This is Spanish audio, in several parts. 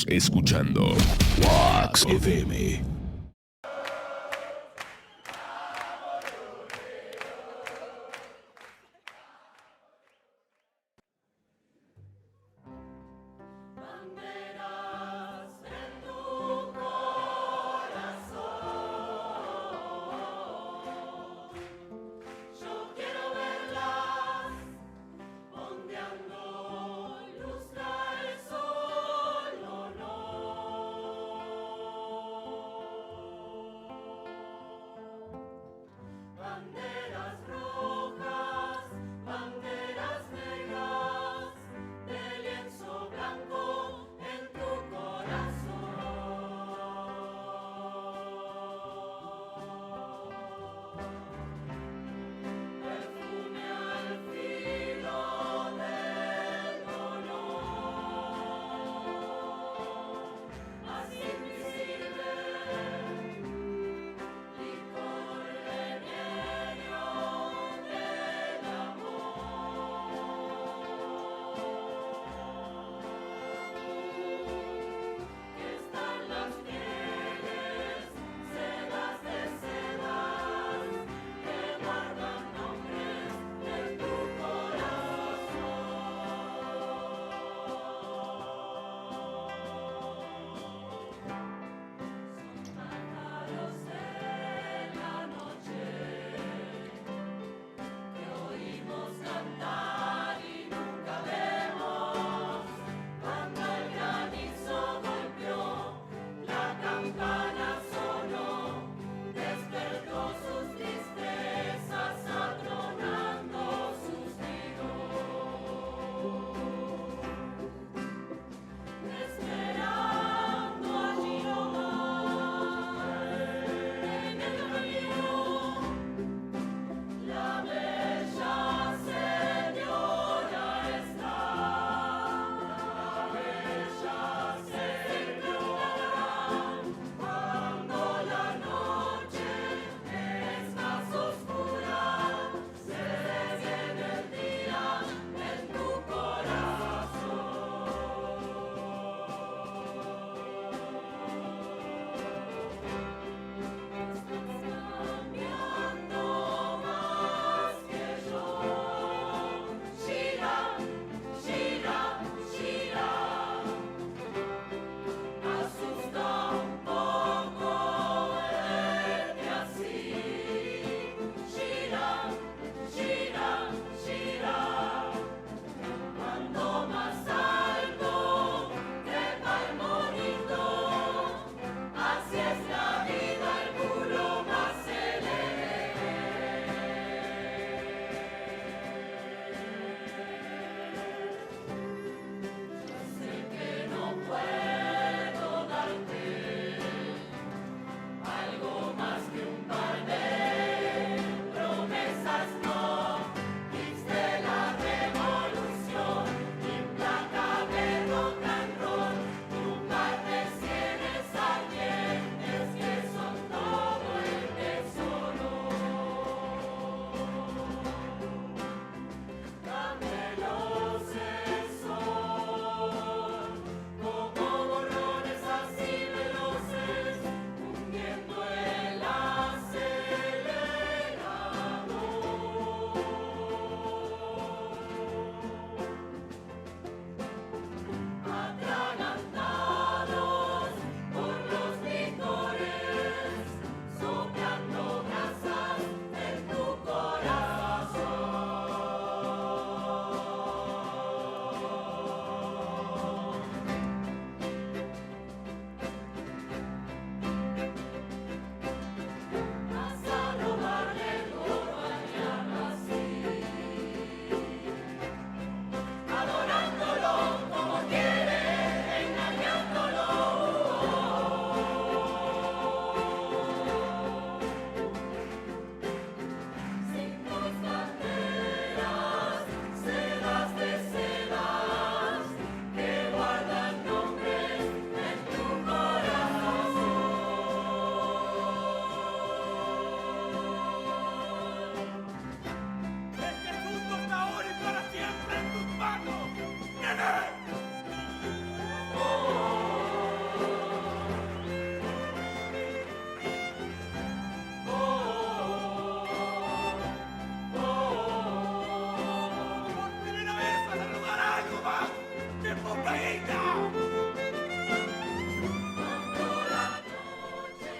Escuchando Wax FM.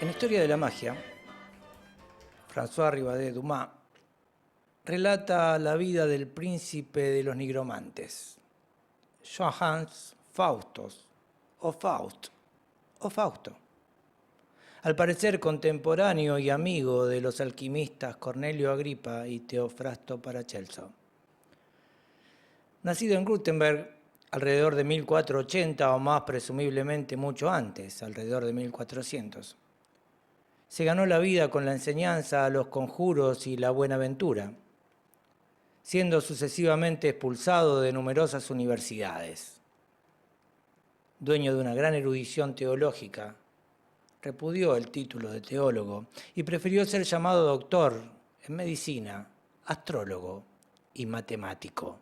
En Historia de la magia, François Ribadé Dumas relata la vida del príncipe de los nigromantes, Johannes Faustus, o Faust, o Fausto. Al parecer contemporáneo y amigo de los alquimistas Cornelio Agripa y Teofrasto Paracelso. Nacido en Württemberg alrededor de 1480 o más presumiblemente mucho antes, alrededor de 1400. Se ganó la vida con la enseñanza a los conjuros y la buenaventura, siendo sucesivamente expulsado de numerosas universidades. Dueño de una gran erudición teológica, repudió el título de teólogo y prefirió ser llamado doctor en medicina, astrólogo y matemático.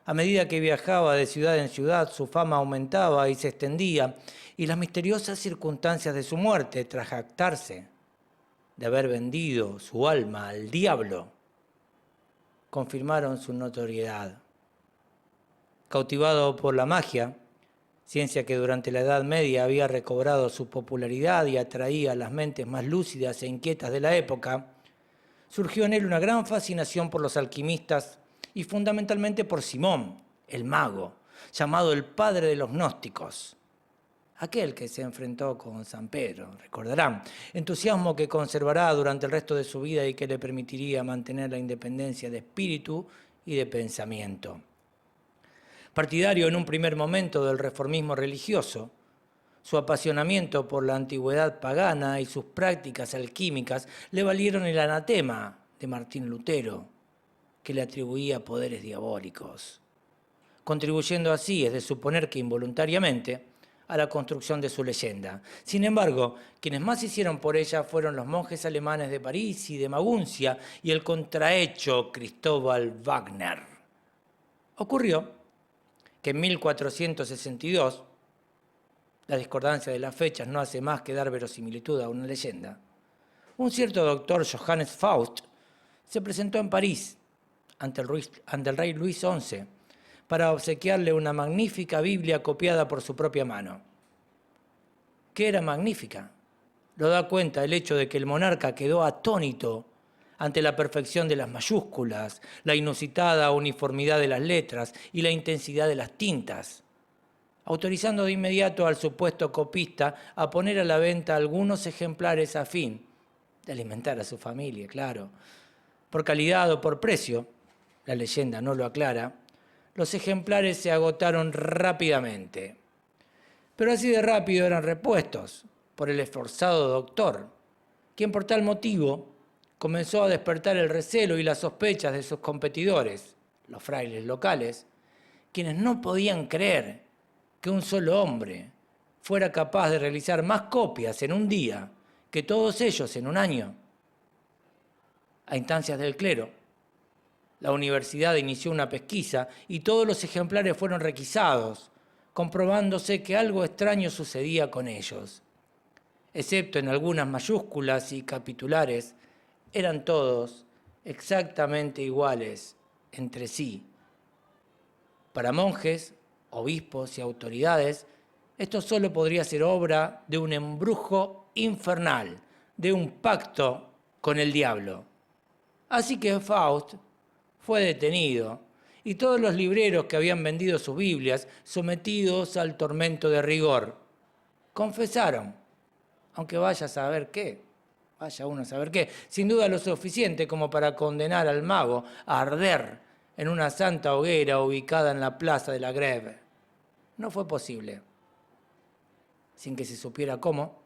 A medida que viajaba de ciudad en ciudad, su fama aumentaba y se extendía, y las misteriosas circunstancias de su muerte, tras jactarse de haber vendido su alma al diablo, confirmaron su notoriedad. Cautivado por la magia, ciencia que durante la Edad Media había recobrado su popularidad y atraía a las mentes más lúcidas e inquietas de la época, surgió en él una gran fascinación por los alquimistas y fundamentalmente por Simón, el mago, llamado el padre de los gnósticos, aquel que se enfrentó con San Pedro, recordarán, entusiasmo que conservará durante el resto de su vida y que le permitiría mantener la independencia de espíritu y de pensamiento. Partidario en un primer momento del reformismo religioso, su apasionamiento por la antigüedad pagana y sus prácticas alquímicas le valieron el anatema de Martín Lutero, que le atribuía poderes diabólicos, contribuyendo así, es de suponer que involuntariamente, a la construcción de su leyenda. Sin embargo, quienes más hicieron por ella fueron los monjes alemanes de París y de Maguncia y el contrahecho Cristóbal Wagner. Ocurrió que en 1462, la discordancia de las fechas no hace más que dar verosimilitud a una leyenda, un cierto doctor Johannes Faust se presentó en París ante el rey Luis XI para obsequiarle una magnífica Biblia copiada por su propia mano. ¿Qué era magnífica? Lo da cuenta el hecho de que el monarca quedó atónito ante la perfección de las mayúsculas, la inusitada uniformidad de las letras y la intensidad de las tintas, autorizando de inmediato al supuesto copista a poner a la venta algunos ejemplares a fin de alimentar a su familia, claro. Por calidad o por precio, la leyenda no lo aclara, los ejemplares se agotaron rápidamente. Pero así de rápido eran repuestos por el esforzado doctor, quien por tal motivo comenzó a despertar el recelo y las sospechas de sus competidores, los frailes locales, quienes no podían creer que un solo hombre fuera capaz de realizar más copias en un día que todos ellos en un año. A instancias del clero, la universidad inició una pesquisa y todos los ejemplares fueron requisados, comprobándose que algo extraño sucedía con ellos. Excepto en algunas mayúsculas y capitulares, eran todos exactamente iguales entre sí. Para monjes, obispos y autoridades, esto solo podría ser obra de un embrujo infernal, de un pacto con el diablo. Así que Faust fue detenido y todos los libreros que habían vendido sus Biblias, sometidos al tormento de rigor, confesaron, aunque vaya uno a saber qué, sin duda lo suficiente como para condenar al mago a arder en una santa hoguera ubicada en la plaza de la Grève. No fue posible. Sin que se supiera cómo,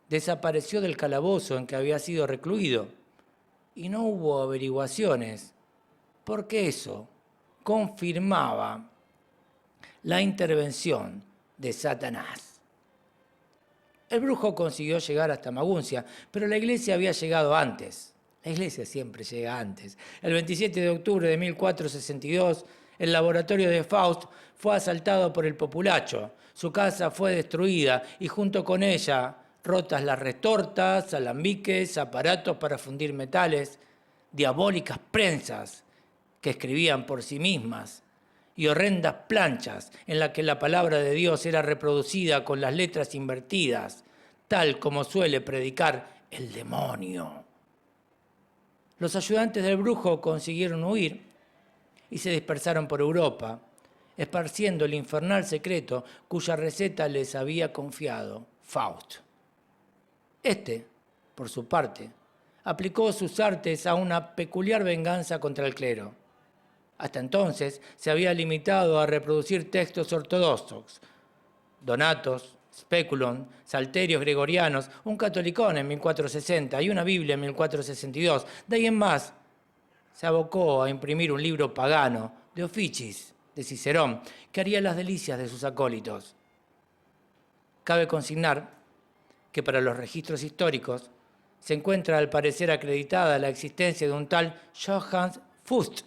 desapareció del calabozo en que había sido recluido y no hubo averiguaciones, porque eso confirmaba la intervención de Satanás. El brujo consiguió llegar hasta Maguncia, pero la iglesia había llegado antes. La iglesia siempre llega antes. El 27 de octubre de 1462, el laboratorio de Faust fue asaltado por el populacho. Su casa fue destruida y junto con ella rotas las retortas, alambiques, aparatos para fundir metales, diabólicas prensas que escribían por sí mismas y horrendas planchas en las que la palabra de Dios era reproducida con las letras invertidas, tal como suele predicar el demonio. Los ayudantes del brujo consiguieron huir y se dispersaron por Europa, esparciendo el infernal secreto cuya receta les había confiado Faust. Este, por su parte, aplicó sus artes a una peculiar venganza contra el clero. Hasta entonces se había limitado a reproducir textos ortodoxos, Donatos, Speculum, Salterios gregorianos, un Catolicón en 1460 y una Biblia en 1462. De ahí en más, se abocó a imprimir un libro pagano, De Officis, de Cicerón, que haría las delicias de sus acólitos. Cabe consignar que para los registros históricos se encuentra al parecer acreditada la existencia de un tal Johann Fust,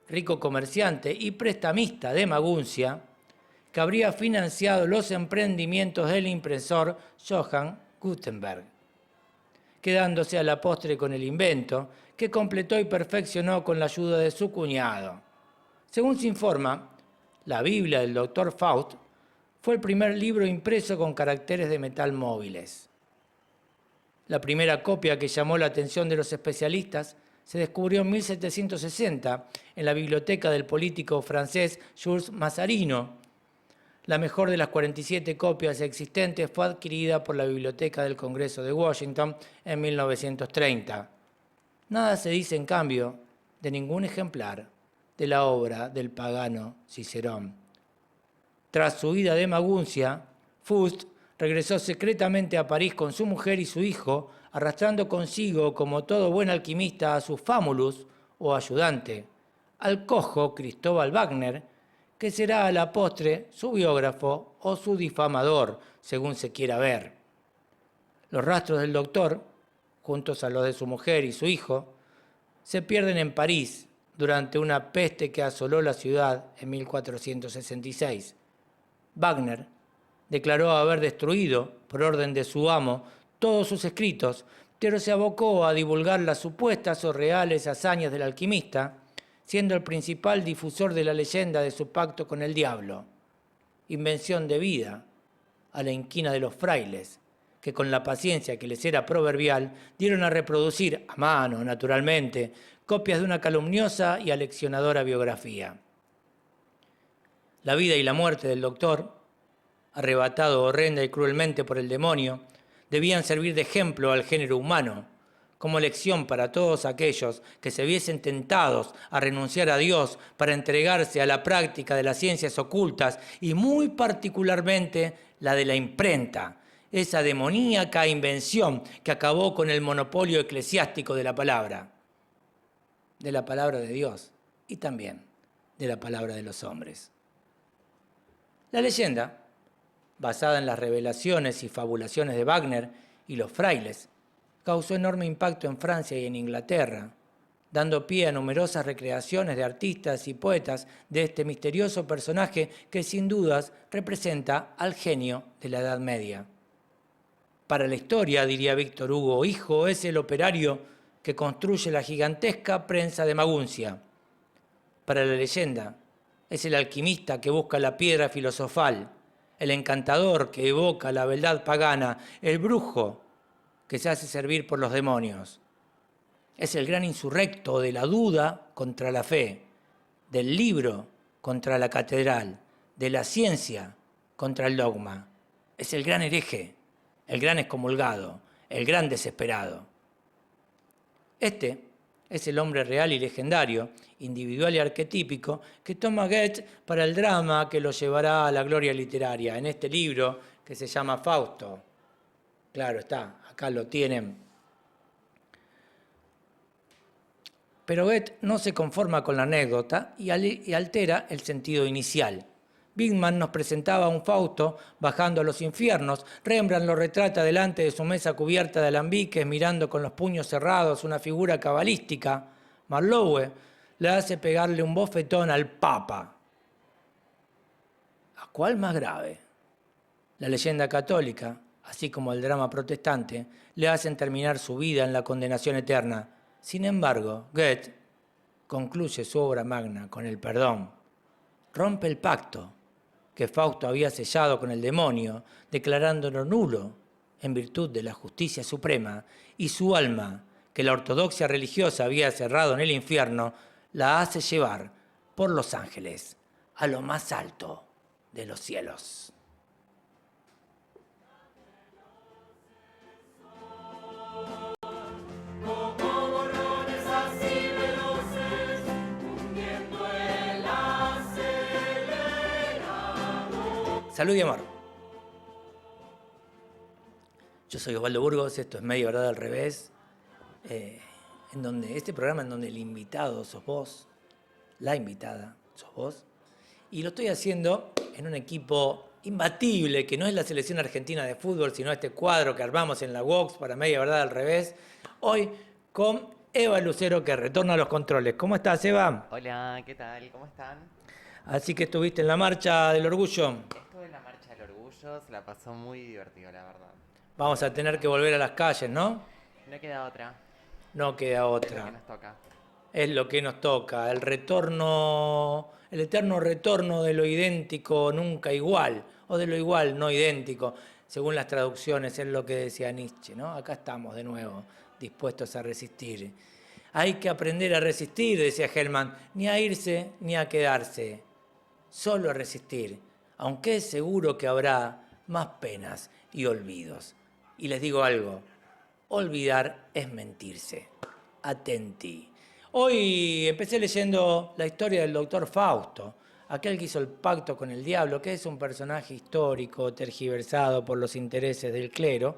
rico comerciante y prestamista de Maguncia, que habría financiado los emprendimientos del impresor Johann Gutenberg, quedándose a la postre con el invento que completó y perfeccionó con la ayuda de su cuñado. Según se informa, la Biblia del Dr. Faust fue el primer libro impreso con caracteres de metal móviles. La primera copia que llamó la atención de los especialistas se descubrió en 1760 en la biblioteca del político francés Jules Mazarino. La mejor de las 47 copias existentes fue adquirida por la Biblioteca del Congreso de Washington en 1930. Nada se dice, en cambio, de ningún ejemplar de la obra del pagano Cicerón. Tras su huida de Maguncia, Fust regresó secretamente a París con su mujer y su hijo, arrastrando consigo, como todo buen alquimista, a su famulus o ayudante, al cojo Cristóbal Wagner, que será a la postre su biógrafo o su difamador, según se quiera ver. Los rastros del doctor, juntos a los de su mujer y su hijo, se pierden en París durante una peste que asoló la ciudad en 1466. Wagner declaró haber destruido, por orden de su amo, todos sus escritos, pero se abocó a divulgar las supuestas o reales hazañas del alquimista, siendo el principal difusor de la leyenda de su pacto con el diablo, invención debida a la inquina de los frailes, que con la paciencia que les era proverbial, dieron a reproducir, a mano naturalmente, copias de una calumniosa y aleccionadora biografía. La vida y la muerte del doctor, arrebatado horrenda y cruelmente por el demonio, debían servir de ejemplo al género humano, como lección para todos aquellos que se viesen tentados a renunciar a Dios para entregarse a la práctica de las ciencias ocultas y muy particularmente la de la imprenta, esa demoníaca invención que acabó con el monopolio eclesiástico de la palabra de Dios y también de la palabra de los hombres. La leyenda, basada en las revelaciones y fabulaciones de Wagner y los frailes, causó enorme impacto en Francia y en Inglaterra, dando pie a numerosas recreaciones de artistas y poetas de este misterioso personaje que sin dudas representa al genio de la Edad Media. Para la historia, diría Víctor Hugo, hijo es el operario que construye la gigantesca prensa de Maguncia. Para la leyenda, es el alquimista que busca la piedra filosofal, el encantador que evoca la beldad pagana, el brujo que se hace servir por los demonios. Es el gran insurrecto de la duda contra la fe, del libro contra la catedral, de la ciencia contra el dogma. Es el gran hereje, el gran excomulgado, el gran desesperado. Este es el hombre real y legendario, individual y arquetípico, que toma Goethe para el drama que lo llevará a la gloria literaria, en este libro que se llama Fausto. Claro está, acá lo tienen. Pero Goethe no se conforma con la anécdota y altera el sentido inicial. Wittmann nos presentaba a un Fausto bajando a los infiernos. Rembrandt lo retrata delante de su mesa cubierta de alambiques, mirando con los puños cerrados una figura cabalística. Marlowe le hace pegarle un bofetón al Papa. ¿A cuál más grave? La leyenda católica, así como el drama protestante, le hacen terminar su vida en la condenación eterna. Sin embargo, Goethe concluye su obra magna con el perdón. Rompe el pacto que Fausto había sellado con el demonio, declarándolo nulo en virtud de la justicia suprema, y su alma, que la ortodoxia religiosa había cerrado en el infierno, la hace llevar por los ángeles a lo más alto de los cielos. Salud y amor. Yo soy Osvaldo Burgos, esto es Media Verdad al Revés, este programa en donde el invitado sos vos, la invitada sos vos, y lo estoy haciendo en un equipo imbatible, que no es la selección argentina de fútbol, sino este cuadro que armamos en la Vox para Media Verdad al Revés, hoy con Eva Lucero, que retorna a los controles. ¿Cómo estás, Eva? Hola, ¿qué tal? ¿Cómo están? Así que estuviste en la Marcha del Orgullo. Estuve en la Marcha del Orgullo, se la pasó muy divertido, la verdad. Vamos a tener que volver a las calles, ¿no? No queda otra. No queda Es lo otra. que nos toca. Es lo que nos toca, el retorno, el eterno retorno de lo idéntico nunca igual, o de lo igual no idéntico, según las traducciones, es lo que decía Nietzsche, ¿no? Acá estamos de nuevo, dispuestos a resistir. Hay que aprender a resistir, decía Hellman, ni a irse ni a quedarse, solo a resistir, aunque es seguro que habrá más penas y olvidos. Y les digo algo, olvidar es mentirse. Atenti. Hoy empecé leyendo la historia del doctor Fausto, aquel que hizo el pacto con el diablo, que es un personaje histórico tergiversado por los intereses del clero,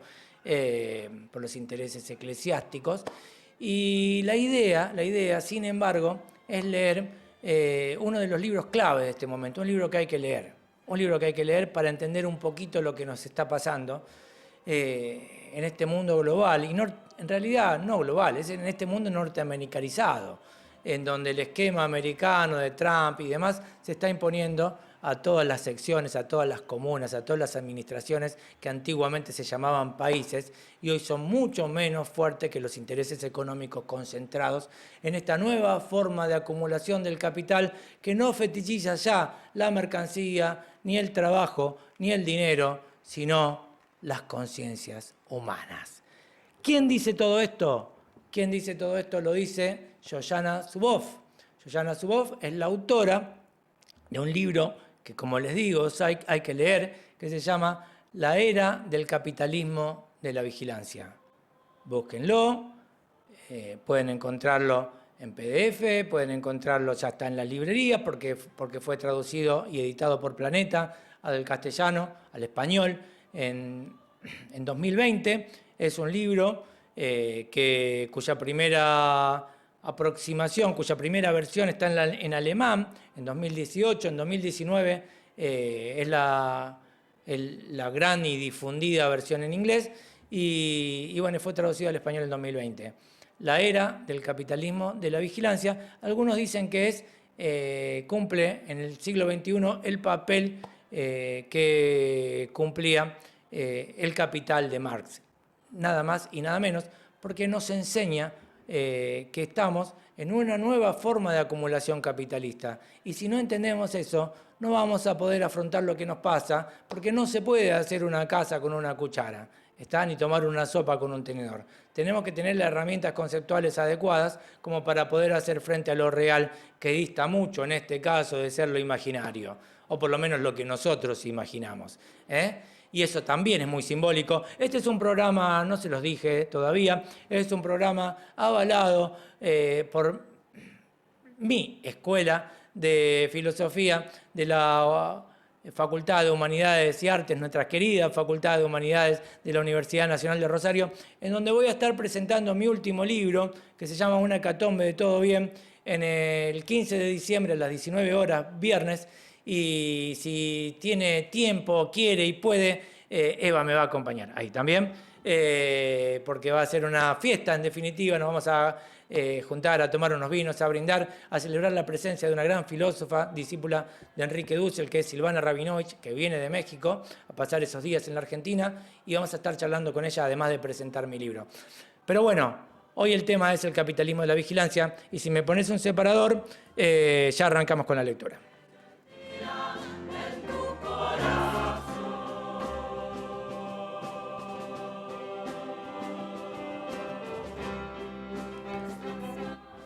por los intereses eclesiásticos. Y la idea, sin embargo, es leer uno de los libros clave de este momento, un libro que hay que leer para entender un poquito lo que nos está pasando en este mundo global, y en realidad no global, es en este mundo norteamericanizado, en donde el esquema americano de Trump y demás se está imponiendo a todas las secciones, a todas las comunas, a todas las administraciones que antiguamente se llamaban países y hoy son mucho menos fuertes que los intereses económicos concentrados en esta nueva forma de acumulación del capital que no fetichiza ya la mercancía, ni el trabajo, ni el dinero, sino las conciencias humanas. ¿Quién dice todo esto? ¿Quién dice todo esto? Lo dice Shoshana Zuboff. Shoshana Zuboff es la autora de un libro que, como les digo, hay que leer, que se llama La Era del Capitalismo de la Vigilancia. Búsquenlo, pueden encontrarlo en PDF, pueden encontrarlo, ya está en las librerías, porque fue traducido y editado por Planeta del castellano al español en 2020. Es un libro cuya primera aproximación, cuya primera versión está en alemán en 2018, en 2019 es la gran y difundida versión en inglés y bueno, fue traducido al español en 2020. La era del capitalismo de la vigilancia. Algunos dicen que cumple en el siglo XXI el papel que cumplía el Capital de Marx. Nada más y nada menos, porque nos enseña que estamos en una nueva forma de acumulación capitalista. Y si no entendemos eso, no vamos a poder afrontar lo que nos pasa, porque no se puede hacer una casa con una cuchara, ni tomar una sopa con un tenedor. Tenemos que tener las herramientas conceptuales adecuadas como para poder hacer frente a lo real, que dista mucho en este caso de ser lo imaginario, o por lo menos lo que nosotros imaginamos. Y eso también es muy simbólico. Este es un programa, no se los dije todavía, es un programa avalado por mi escuela de filosofía de la Facultad de Humanidades y Artes, nuestra querida Facultad de Humanidades de la Universidad Nacional de Rosario, en donde voy a estar presentando mi último libro, que se llama Una hecatombe de todo bien, en el 15 de diciembre a las 19 horas, viernes. Y si tiene tiempo, quiere y puede, Eva me va a acompañar ahí también, porque va a ser una fiesta en definitiva. Nos vamos a juntar a tomar unos vinos, a brindar, a celebrar la presencia de una gran filósofa, discípula de Enrique Dussel, que es Silvana Rabinovich, que viene de México a pasar esos días en la Argentina, y vamos a estar charlando con ella, además de presentar mi libro. Pero bueno, hoy el tema es el capitalismo de la vigilancia, y si me pones un separador, ya arrancamos con la lectura.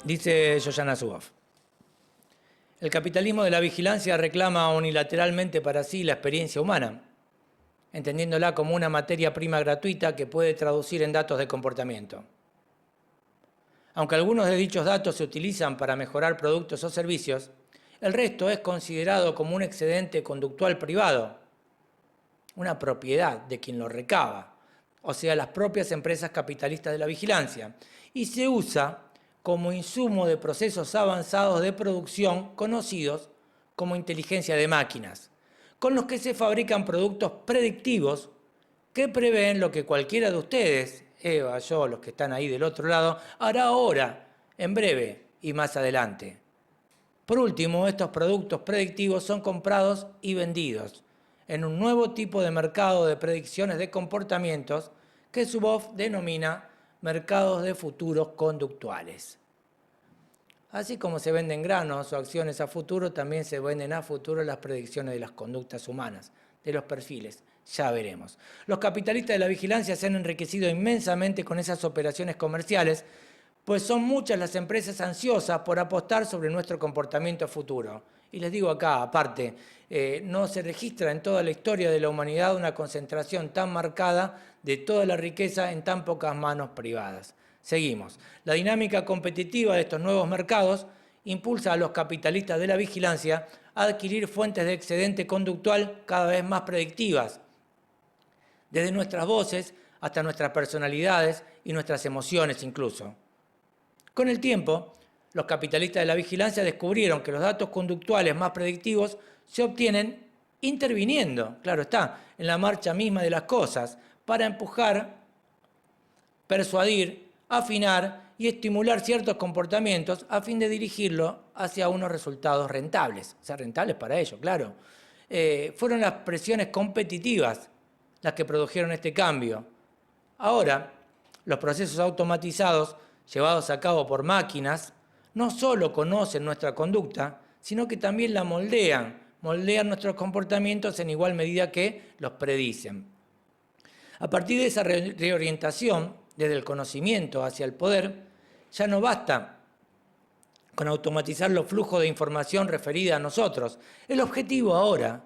Dice Shoshana Zuboff. El capitalismo de la vigilancia reclama unilateralmente para sí la experiencia humana, entendiéndola como una materia prima gratuita que puede traducir en datos de comportamiento. Aunque algunos de dichos datos se utilizan para mejorar productos o servicios, el resto es considerado como un excedente conductual privado, una propiedad de quien lo recaba, o sea, las propias empresas capitalistas de la vigilancia, y se usa como insumo de procesos avanzados de producción conocidos como inteligencia de máquinas, con los que se fabrican productos predictivos que prevén lo que cualquiera de ustedes, Eva, yo, los que están ahí del otro lado, hará ahora, en breve y más adelante. Por último, estos productos predictivos son comprados y vendidos en un nuevo tipo de mercado de predicciones de comportamientos que Zuboff denomina mercados de futuros conductuales. Así como se venden granos o acciones a futuro, también se venden a futuro las predicciones de las conductas humanas, de los perfiles. Ya veremos. Los capitalistas de la vigilancia se han enriquecido inmensamente con esas operaciones comerciales, pues son muchas las empresas ansiosas por apostar sobre nuestro comportamiento futuro. Y les digo acá, aparte, no se registra en toda la historia de la humanidad una concentración tan marcada de toda la riqueza en tan pocas manos privadas. Seguimos. La dinámica competitiva de estos nuevos mercados impulsa a los capitalistas de la vigilancia a adquirir fuentes de excedente conductual cada vez más predictivas, desde nuestras voces hasta nuestras personalidades y nuestras emociones incluso. Con el tiempo, los capitalistas de la vigilancia descubrieron que los datos conductuales más predictivos se obtienen interviniendo, claro está, en la marcha misma de las cosas, para empujar, persuadir, afinar y estimular ciertos comportamientos a fin de dirigirlo hacia unos resultados rentables. O sea, rentables para ellos, claro. Fueron las presiones competitivas las que produjeron este cambio. Ahora, los procesos automatizados llevados a cabo por máquinas no solo conocen nuestra conducta, sino que también la moldean nuestros comportamientos en igual medida que los predicen. A partir de esa reorientación, desde el conocimiento hacia el poder, ya no basta con automatizar los flujos de información referida a nosotros. El objetivo ahora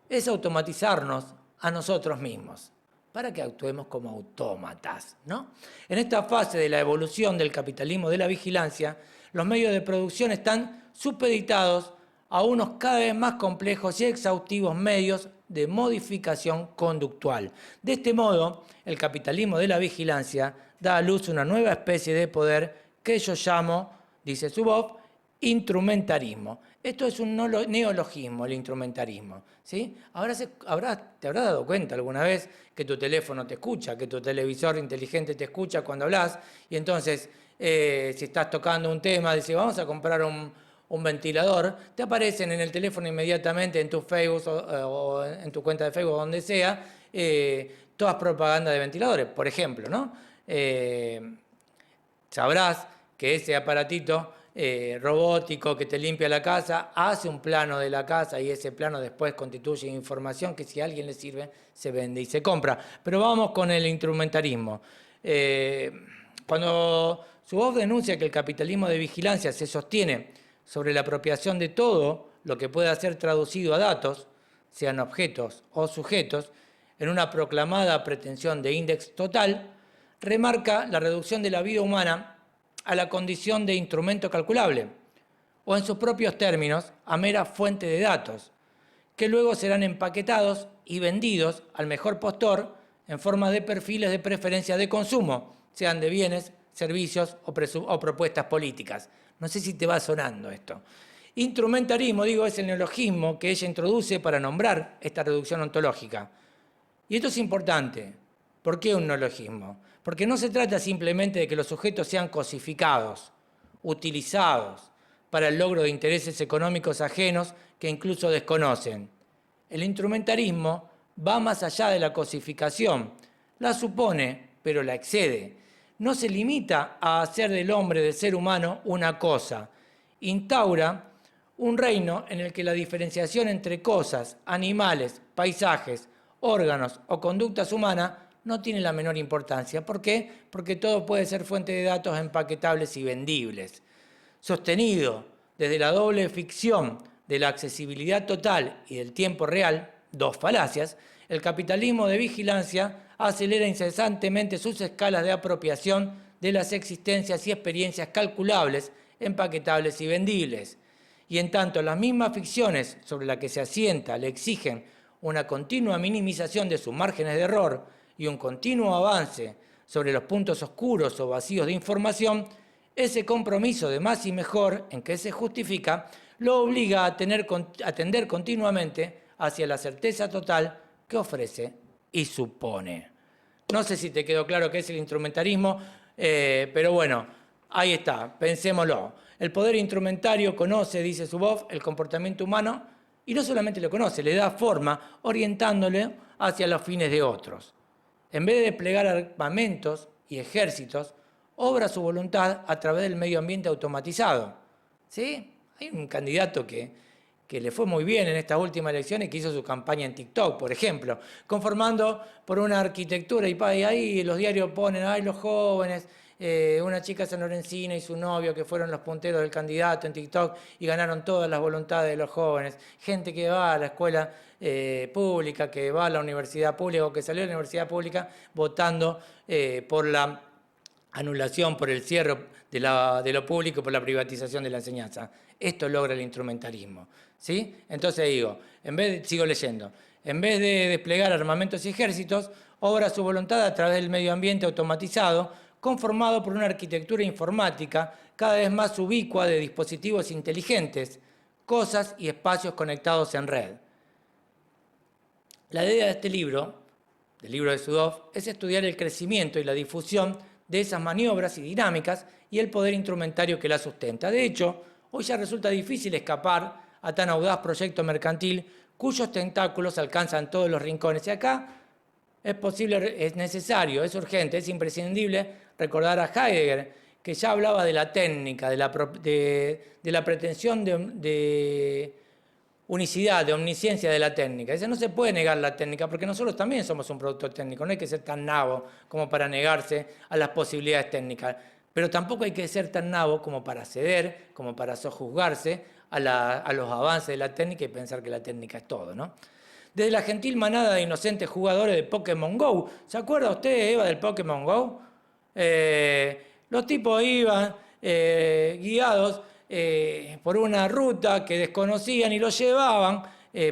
es automatizarnos a nosotros mismos, para que actuemos como autómatas, ¿no? En esta fase de la evolución del capitalismo de la vigilancia, los medios de producción están supeditados a unos cada vez más complejos y exhaustivos medios de modificación conductual. De este modo, el capitalismo de la vigilancia da a luz una nueva especie de poder que yo llamo, dice Zuboff, instrumentarismo. Esto es un neologismo, el instrumentarismo, ¿sí? Te habrás dado cuenta alguna vez que tu teléfono te escucha, que tu televisor inteligente te escucha cuando hablas, y entonces, si estás tocando un tema, dices, vamos a comprar un ventilador, te aparecen en el teléfono inmediatamente en tu Facebook o en tu cuenta de Facebook, donde sea, todas propagandas de ventiladores, por ejemplo, ¿no? Sabrás que ese aparatito robótico que te limpia la casa hace un plano de la casa y ese plano después constituye información que si a alguien le sirve se vende y se compra. Pero vamos con el instrumentarismo. Cuando Zuboff denuncia que el capitalismo de vigilancia se sostiene sobre la apropiación de todo lo que pueda ser traducido a datos, sean objetos o sujetos, en una proclamada pretensión de índice total, remarca la reducción de la vida humana a la condición de instrumento calculable, o en sus propios términos, a mera fuente de datos, que luego serán empaquetados y vendidos al mejor postor en forma de perfiles de preferencia de consumo, sean de bienes, servicios o propuestas políticas. No sé si te va sonando esto. Instrumentarismo, digo, es el neologismo que ella introduce para nombrar esta reducción ontológica. Y esto es importante. ¿Por qué un neologismo? Porque no se trata simplemente de que los sujetos sean cosificados, utilizados para el logro de intereses económicos ajenos que incluso desconocen. El instrumentarismo va más allá de la cosificación, la supone, pero la excede. No se limita a hacer del hombre, del ser humano, una cosa. Instaura un reino en el que la diferenciación entre cosas, animales, paisajes, órganos o conductas humanas no tiene la menor importancia. ¿Por qué? Porque todo puede ser fuente de datos empaquetables y vendibles. sostenido desde la doble ficción de la accesibilidad total y del tiempo real, dos falacias, el capitalismo de vigilancia acelera incesantemente sus escalas de apropiación de las existencias y experiencias calculables, empaquetables y vendibles. Y en tanto las mismas ficciones sobre las que se asienta le exigen una continua minimización de sus márgenes de error y un continuo avance sobre los puntos oscuros o vacíos de información, ese compromiso de más y mejor en que se justifica lo obliga a tender continuamente hacia la certeza total que ofrece y supone. No sé si te quedó claro qué es el instrumentarismo, pero bueno, ahí está, pensémoslo. El poder instrumentario conoce, dice Zuboff, el comportamiento humano y no solamente lo conoce, le da forma orientándole hacia los fines de otros. En vez de desplegar armamentos y ejércitos, obra su voluntad a través del medio ambiente automatizado. ¿Sí? Hay un candidato que le fue muy bien en estas últimas elecciones, que hizo su campaña en TikTok, por ejemplo, conformando por una arquitectura, y ahí los diarios ponen, ay, los jóvenes, una chica sanlorencina y su novio que fueron los punteros del candidato en TikTok y ganaron todas las voluntades de los jóvenes, gente que va a la escuela pública, que va a la universidad pública o que salió de la universidad pública votando por la anulación, por el cierre de lo público, por la privatización de la enseñanza. Esto logra el instrumentalismo, ¿sí? Entonces digo, sigo leyendo, en vez de desplegar armamentos y ejércitos, obra su voluntad a través del medio ambiente automatizado, conformado por una arquitectura informática cada vez más ubicua de dispositivos inteligentes, cosas y espacios conectados en red. La idea de este libro, del libro de Zuboff, es estudiar el crecimiento y la difusión de esas maniobras y dinámicas y el poder instrumentario que la sustenta. De hecho, hoy ya resulta difícil escapar a tan audaz proyecto mercantil cuyos tentáculos alcanzan todos los rincones. Y acá es posible, es necesario, es urgente, es imprescindible recordar a Heidegger, que ya hablaba de la técnica, de la pretensión de unicidad, de omnisciencia de la técnica. Dice, no se puede negar la técnica, porque nosotros también somos un producto técnico, no hay que ser tan nabo como para negarse a las posibilidades técnicas, pero tampoco hay que ser tan nabo como para ceder, como para sojuzgarse a los avances de la técnica y pensar que la técnica es todo, ¿no? Desde la gentil manada de inocentes jugadores de Pokémon GO, ¿se acuerda usted, Eva, del Pokémon GO? Los tipos iban guiados por una ruta que desconocían y los llevaban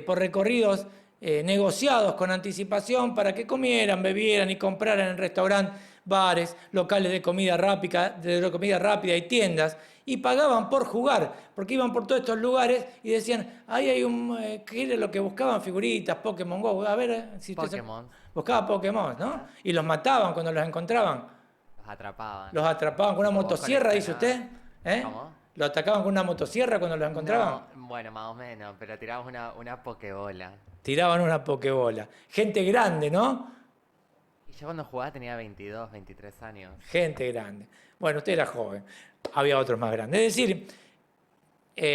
por recorridos negociados con anticipación para que comieran, bebieran y compraran en restaurantes, bares, locales de comida rápida y tiendas, y pagaban por jugar, porque iban por todos estos lugares y decían, ahí hay ¿qué era lo que buscaban? Figuritas, Pokémon GO, a ver si Pokémon. buscaba Pokémon, ¿no? Y los mataban cuando los encontraban. Los atrapaban. Con una motosierra, dice usted. ¿Cómo? ¿Lo atacaban con una motosierra cuando los encontraban? No, bueno, más o menos, pero tiramos una pokebola. Tiraban una pokebola. Gente grande, ¿no? Y yo cuando jugaba tenía 22, 23 años. Gente grande. Bueno, usted era joven. Había otros más grandes. Es decir,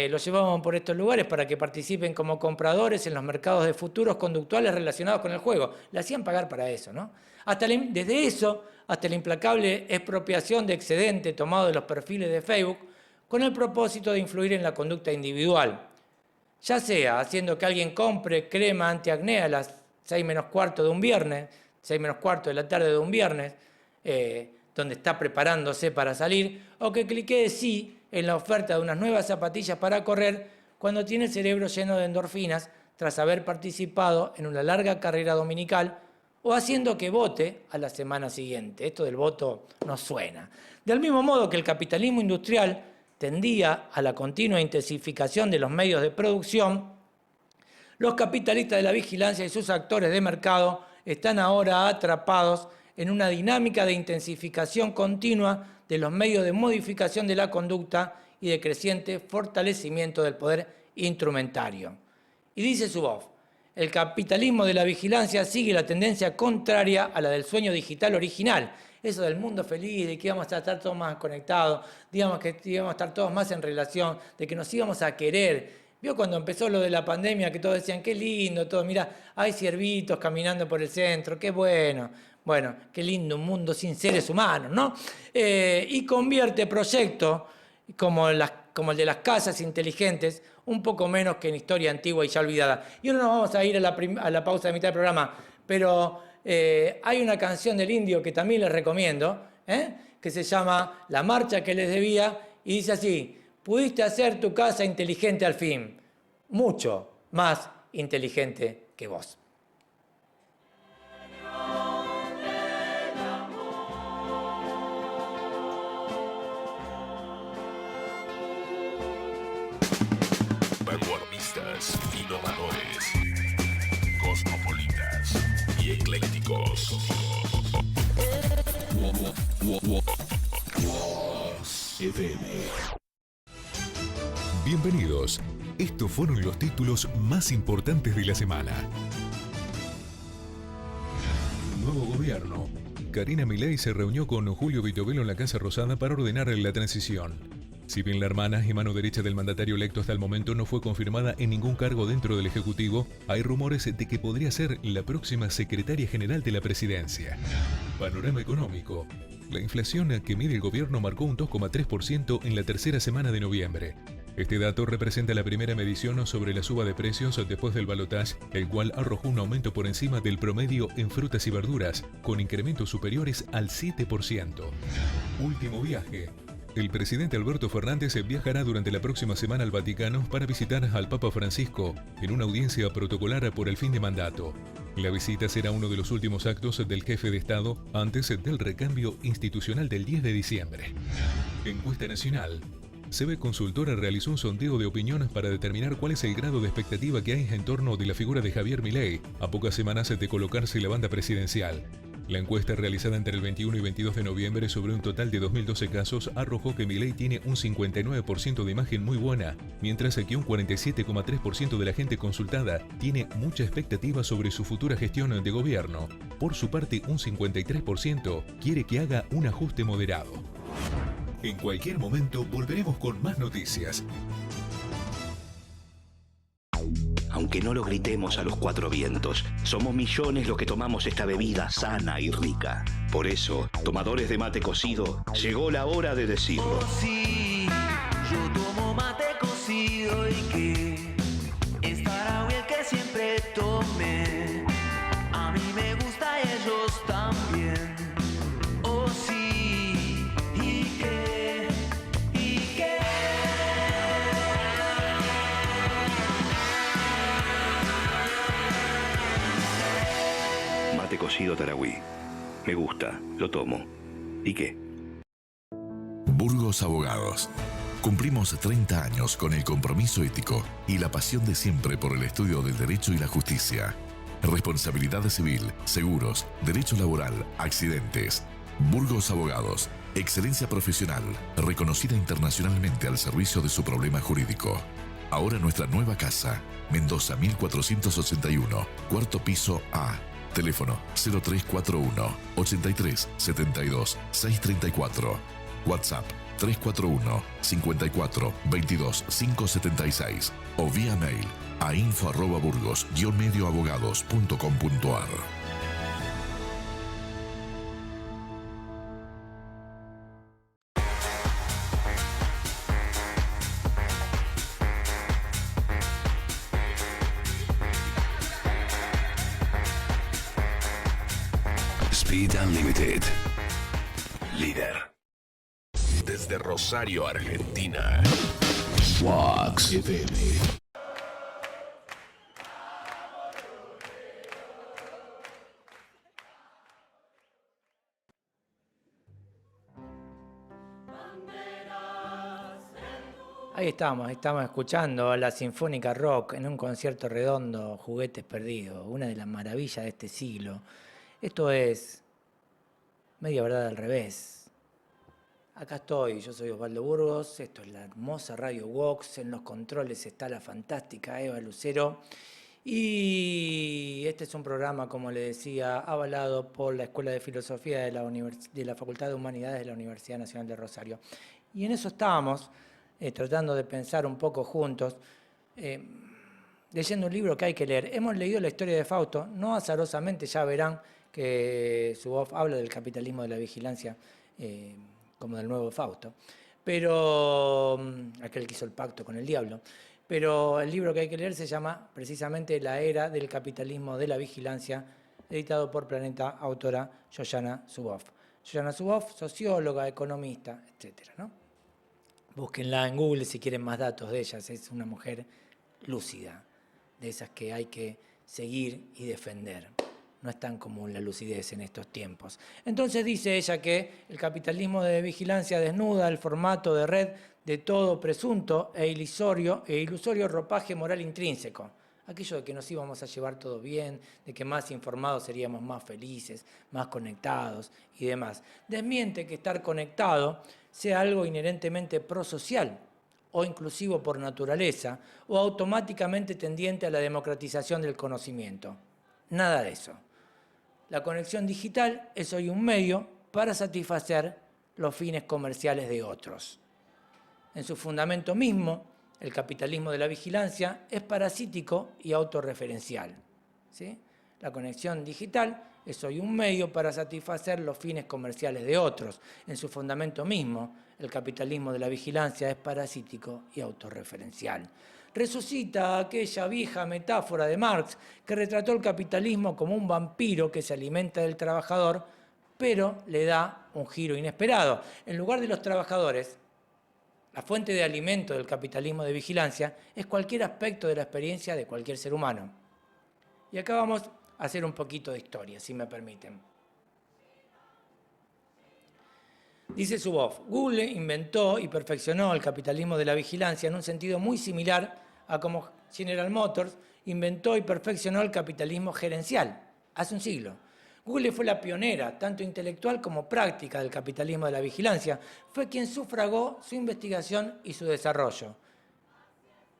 los llevaban por estos lugares para que participen como compradores en los mercados de futuros conductuales relacionados con el juego. Le hacían pagar para eso, ¿no? Desde eso hasta la implacable expropiación de excedente tomado de los perfiles de Facebook con el propósito de influir en la conducta individual. Ya sea haciendo que alguien compre crema antiacné a las 6 menos cuarto de un viernes, 6 menos cuarto de la tarde de un viernes, donde está preparándose para salir, o que cliquee sí en la oferta de unas nuevas zapatillas para correr cuando tiene el cerebro lleno de endorfinas tras haber participado en una larga carrera dominical, o haciendo que vote a la semana siguiente. Esto del voto no suena. Del mismo modo que el capitalismo industrial tendía a la continua intensificación de los medios de producción, los capitalistas de la vigilancia y sus actores de mercado están ahora atrapados en una dinámica de intensificación continua de los medios de modificación de la conducta y de creciente fortalecimiento del poder instrumentario. Y dice Zuboff, el capitalismo de la vigilancia sigue la tendencia contraria a la del sueño digital original, eso del mundo feliz, de que íbamos a estar todos más conectados, digamos que íbamos a estar todos más en relación, de que nos íbamos a querer. ¿Vio cuando empezó lo de la pandemia que todos decían, qué lindo, todo, mira, hay ciervitos caminando por el centro, qué bueno. Bueno, qué lindo un mundo sin seres humanos, ¿no? Y convierte proyectos como como el de las casas inteligentes, un poco menos que en historia antigua y ya olvidada. Y ahora nos vamos a ir a la pausa de mitad del programa, pero hay una canción del Indio que también les recomiendo, que se llama La marcha que les debía, y dice así: pudiste hacer tu casa inteligente al fin, mucho más inteligente que vos. Vanguardistas, innovadores, cosmopolitas y eclécticos. FM. Bienvenidos. Estos fueron los títulos más importantes de la semana. Nuevo gobierno. Karina Milei se reunió con Julio Vitovelo en la Casa Rosada para ordenar la transición. Si bien la hermana y mano derecha del mandatario electo hasta el momento no fue confirmada en ningún cargo dentro del Ejecutivo, hay rumores de que podría ser la próxima secretaria general de la presidencia. Panorama económico. La inflación que mide el gobierno marcó un 2,3% en la tercera semana de noviembre. Este dato representa la primera medición sobre la suba de precios después del balotaje, el cual arrojó un aumento por encima del promedio en frutas y verduras, con incrementos superiores al 7%. Último viaje. El presidente Alberto Fernández viajará durante la próxima semana al Vaticano para visitar al Papa Francisco en una audiencia protocolar por el fin de mandato. La visita será uno de los últimos actos del jefe de Estado antes del recambio institucional del 10 de diciembre. Encuesta nacional. CB Consultora realizó un sondeo de opiniones para determinar cuál es el grado de expectativa que hay en torno de la figura de Javier Milei a pocas semanas de colocarse la banda presidencial. La encuesta realizada entre el 21 y 22 de noviembre sobre un total de 2.012 casos arrojó que Milei tiene un 59% de imagen muy buena, mientras que un 47,3% de la gente consultada tiene mucha expectativa sobre su futura gestión de gobierno. Por su parte, un 53% quiere que haga un ajuste moderado. En cualquier momento volveremos con más noticias. Aunque no lo gritemos a los cuatro vientos, somos millones los que tomamos esta bebida sana y rica. Por eso, tomadores de mate cocido, llegó la hora de decirlo. Oh, sí, yo tomo mate cocido y que estará bien que siempre tome. A mí me gusta y ellos también. Oh, sí, y que, y que. Mate cocido Tarahui. Me gusta, lo tomo. ¿Y qué? Burgos Abogados. Cumplimos 30 años con el compromiso ético y la pasión de siempre por el estudio del derecho y la justicia. Responsabilidad civil, seguros, derecho laboral, accidentes. Burgos Abogados. Excelencia profesional, reconocida internacionalmente al servicio de su problema jurídico. Ahora nuestra nueva casa, Mendoza 1481, cuarto piso A. Teléfono 0341 83 72 634. WhatsApp 341 54 22 576 o vía mail a info@burgos-medioabogados.com.ar. Speed Unlimited. Líder. Desde Rosario, Argentina. Wax FM. Ahí estamos escuchando a la Sinfónica Rock en un concierto redondo, Juguetes Perdidos, una de las maravillas de este siglo. Esto es Media Verdad al Revés. Acá estoy, yo soy Osvaldo Burgos, esto es la hermosa Radio Vox, en los controles está la fantástica Eva Lucero y este es un programa, como le decía, avalado por la Escuela de Filosofía de la Facultad de Humanidades de la Universidad Nacional de Rosario. Y en eso estábamos, tratando de pensar un poco juntos, leyendo un libro que hay que leer. Hemos leído la historia de Fausto, no azarosamente ya verán que su voz habla del capitalismo de la vigilancia, como del nuevo Fausto. pero aquel que hizo el pacto con el diablo. Pero el libro que hay que leer se llama precisamente La era del capitalismo de la vigilancia, editado por Planeta, autora Shoshana Zuboff. Shoshana Zuboff, socióloga, economista, etc., ¿no? Búsquenla en Google si quieren más datos de ella. Es una mujer lúcida, de esas que hay que seguir y defender. No es tan común la lucidez en estos tiempos. Entonces dice ella que el capitalismo de vigilancia desnuda el formato de red de todo presunto e ilusorio ropaje moral intrínseco. Aquello de que nos íbamos a llevar todo bien, de que más informados seríamos más felices, más conectados y demás. Desmiente que estar conectado sea algo inherentemente prosocial o inclusivo por naturaleza o automáticamente tendiente a la democratización del conocimiento. Nada de eso. La conexión digital es hoy un medio para satisfacer los fines comerciales de otros. En su fundamento mismo, el capitalismo de la vigilancia es parasítico y autorreferencial, ¿sí? La conexión digital es hoy un medio para satisfacer los fines comerciales de otros. En su fundamento mismo, el capitalismo de la vigilancia es parasítico y autorreferencial. Resucita aquella vieja metáfora de Marx que retrató el capitalismo como un vampiro que se alimenta del trabajador, pero le da un giro inesperado. En lugar de los trabajadores, la fuente de alimento del capitalismo de vigilancia es cualquier aspecto de la experiencia de cualquier ser humano. Y acá vamos a hacer un poquito de historia, si me permiten. Dice Zuboff, Google inventó y perfeccionó el capitalismo de la vigilancia en un sentido muy similar a como General Motors inventó y perfeccionó el capitalismo gerencial hace un siglo. Google fue la pionera, tanto intelectual como práctica, del capitalismo de la vigilancia. Fue quien sufragó su investigación y su desarrollo.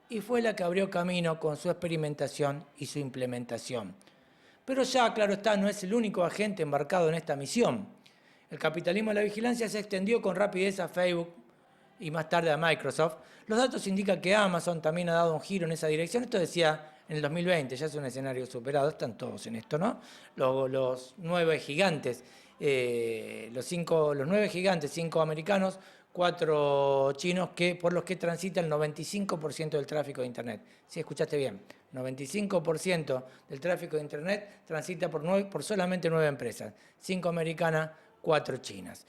Y fue la que abrió camino con su experimentación y su implementación. Pero ya, claro está, no es el único agente embarcado en esta misión. El capitalismo de la vigilancia se extendió con rapidez a Facebook y más tarde a Microsoft. Los datos indican que Amazon también ha dado un giro en esa dirección. Esto decía en el 2020, ya es un escenario superado, están todos en esto, ¿no? Los 9 gigantes, los 9 gigantes, 5 americanos, 4 chinos, por los que transita el 95% del tráfico de Internet. Sí, escuchaste bien, 95% del tráfico de Internet transita por solamente 9 empresas, 5 americanas, 4 chinas.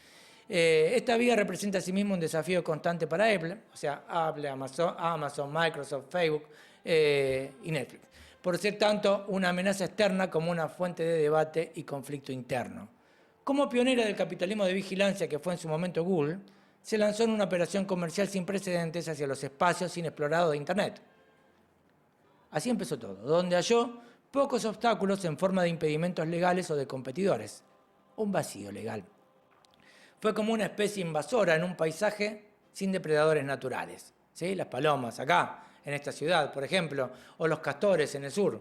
Esta vía representa asimismo un desafío constante para Apple, o sea, Apple, Amazon, Microsoft, Facebook y Netflix, por ser tanto una amenaza externa como una fuente de debate y conflicto interno. Como pionera del capitalismo de vigilancia que fue en su momento Google, se lanzó en una operación comercial sin precedentes hacia los espacios inexplorados de Internet. Así empezó todo, donde halló pocos obstáculos en forma de impedimentos legales o de competidores. Un vacío legal. Fue como una especie invasora en un paisaje sin depredadores naturales. ¿Sí? Las palomas acá, en esta ciudad, por ejemplo, o los castores en el sur.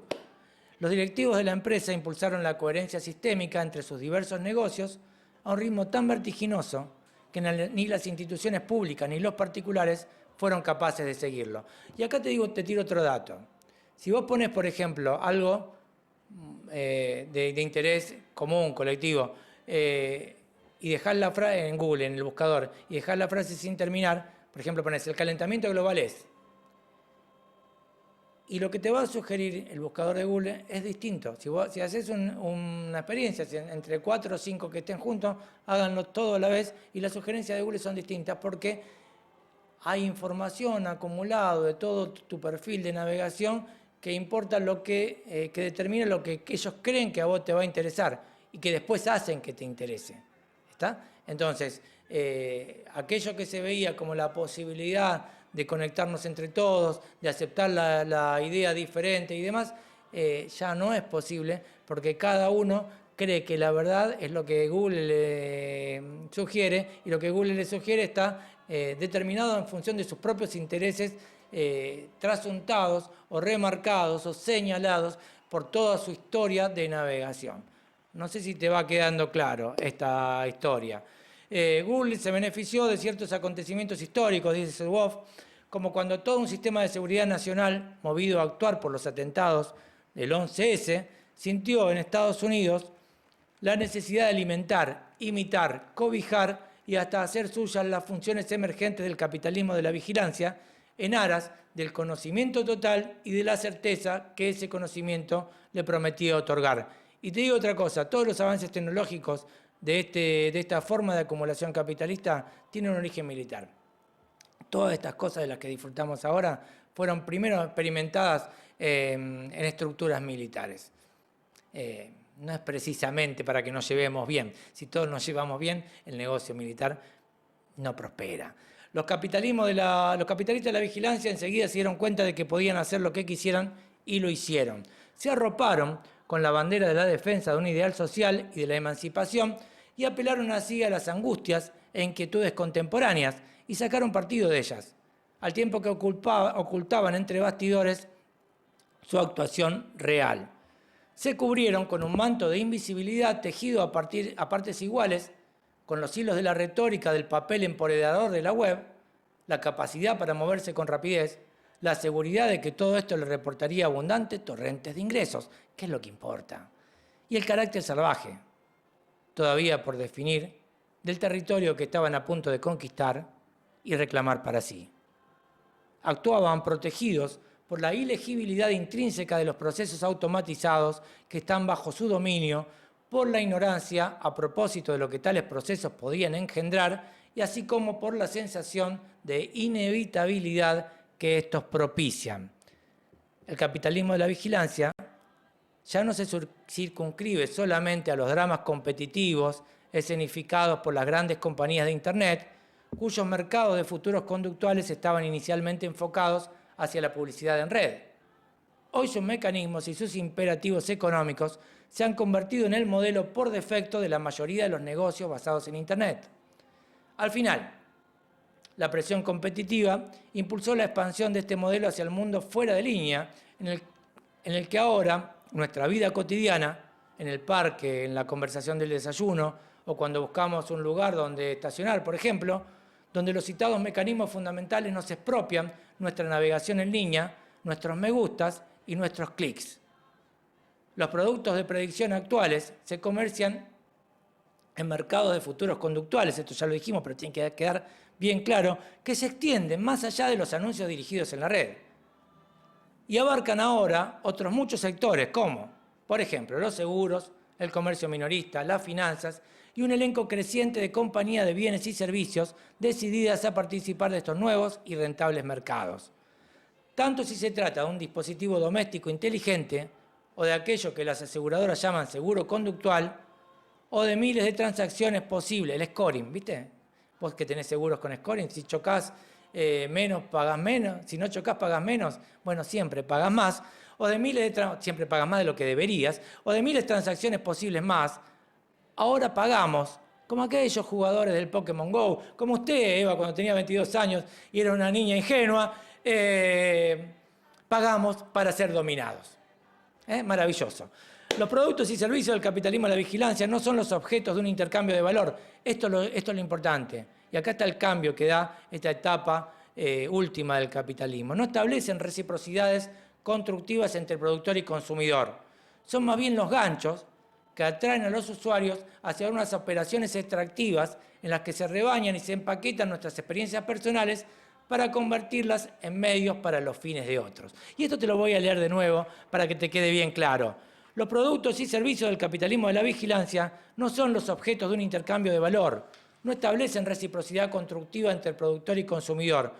Los directivos de la empresa impulsaron la coherencia sistémica entre sus diversos negocios a un ritmo tan vertiginoso que ni las instituciones públicas ni los particulares fueron capaces de seguirlo. Y acá te tiro otro dato. Si vos pones, por ejemplo, algo de interés común, colectivo, y dejás la frase en Google, en el buscador, y dejás la frase sin terminar, por ejemplo, pones el calentamiento global es. Y lo que te va a sugerir el buscador de Google es distinto. Si haces una experiencia entre 4 o 5 que estén juntos, háganlo todo a la vez y las sugerencias de Google son distintas porque hay información acumulada de todo tu perfil de navegación que importa que determina lo que ellos creen que a vos te va a interesar y que después hacen que te interese. ¿Está? Entonces, aquello que se veía como la posibilidad de conectarnos entre todos, de aceptar la idea diferente y demás, ya no es posible porque cada uno cree que la verdad es lo que Google le sugiere y lo que Google le sugiere está determinado en función de sus propios intereses trasuntados o remarcados o señalados por toda su historia de navegación. No sé si te va quedando claro esta historia. Google se benefició de ciertos acontecimientos históricos, dice Zuboff, como cuando todo un sistema de seguridad nacional, movido a actuar por los atentados del 11S, sintió en Estados Unidos la necesidad de alimentar, imitar, cobijar y hasta hacer suyas las funciones emergentes del capitalismo de la vigilancia en aras del conocimiento total y de la certeza que ese conocimiento le prometía otorgar. Y te digo otra cosa, todos los avances tecnológicos de esta forma de acumulación capitalista tienen un origen militar. Todas estas cosas de las que disfrutamos ahora fueron primero experimentadas en estructuras militares. No es precisamente para que nos llevemos bien. Si todos nos llevamos bien, el negocio militar no prospera. Los capitalistas de la vigilancia enseguida se dieron cuenta de que podían hacer lo que quisieran y lo hicieron. Se arroparon con la bandera de la defensa de un ideal social y de la emancipación y apelaron así a las angustias e inquietudes contemporáneas y sacaron partido de ellas, al tiempo que ocultaban entre bastidores su actuación real. Se cubrieron con un manto de invisibilidad tejido a partes iguales, con los hilos de la retórica del papel empoderador de la web, la capacidad para moverse con rapidez, la seguridad de que todo esto le reportaría abundantes torrentes de ingresos, que es lo que importa, y el carácter salvaje, todavía por definir, del territorio que estaban a punto de conquistar y reclamar para sí. Actuaban protegidos por la ilegibilidad intrínseca de los procesos automatizados que están bajo su dominio, por la ignorancia a propósito de lo que tales procesos podían engendrar y así como por la sensación de inevitabilidad que estos propician. El capitalismo de la vigilancia ya no se circunscribe solamente a los dramas competitivos escenificados por las grandes compañías de Internet, cuyos mercados de futuros conductuales estaban inicialmente enfocados hacia la publicidad en red. Hoy sus mecanismos y sus imperativos económicos se han convertido en el modelo por defecto de la mayoría de los negocios basados en Internet. Al final, la presión competitiva impulsó la expansión de este modelo hacia el mundo fuera de línea, en el que ahora nuestra vida cotidiana, en el parque, en la conversación del desayuno o cuando buscamos un lugar donde estacionar, por ejemplo, donde los citados mecanismos fundamentales nos expropian nuestra navegación en línea, nuestros me gustas y nuestros clics. Los productos de predicción actuales se comercian en mercados de futuros conductuales, esto ya lo dijimos, pero tiene que quedar bien claro, que se extienden más allá de los anuncios dirigidos en la red. Y abarcan ahora otros muchos sectores, como, por ejemplo, los seguros, el comercio minorista, las finanzas y un elenco creciente de compañías de bienes y servicios decididas a participar de estos nuevos y rentables mercados. Tanto si se trata de un dispositivo doméstico inteligente o de aquello que las aseguradoras llaman seguro conductual, o de miles de transacciones posibles, el scoring, ¿viste? Vos que tenés seguros con scoring, si chocás menos, pagás menos, si no chocás, pagás menos, bueno, siempre pagás más, o de miles de siempre pagás más de lo que deberías, o de miles de transacciones posibles más, ahora pagamos, como aquellos jugadores del Pokémon GO, como usted, Eva, cuando tenía 22 años y era una niña ingenua, pagamos para ser dominados. Maravilloso. Los productos y servicios del capitalismo de la vigilancia no son los objetos de un intercambio de valor. Esto es lo importante. Y acá está el cambio que da esta etapa última del capitalismo. No establecen reciprocidades constructivas entre productor y consumidor. Son más bien los ganchos que atraen a los usuarios hacia unas operaciones extractivas en las que se rebañan y se empaquetan nuestras experiencias personales para convertirlas en medios para los fines de otros. Y esto te lo voy a leer de nuevo para que te quede bien claro. Los productos y servicios del capitalismo de la vigilancia no son los objetos de un intercambio de valor, no establecen reciprocidad constructiva entre el productor y consumidor,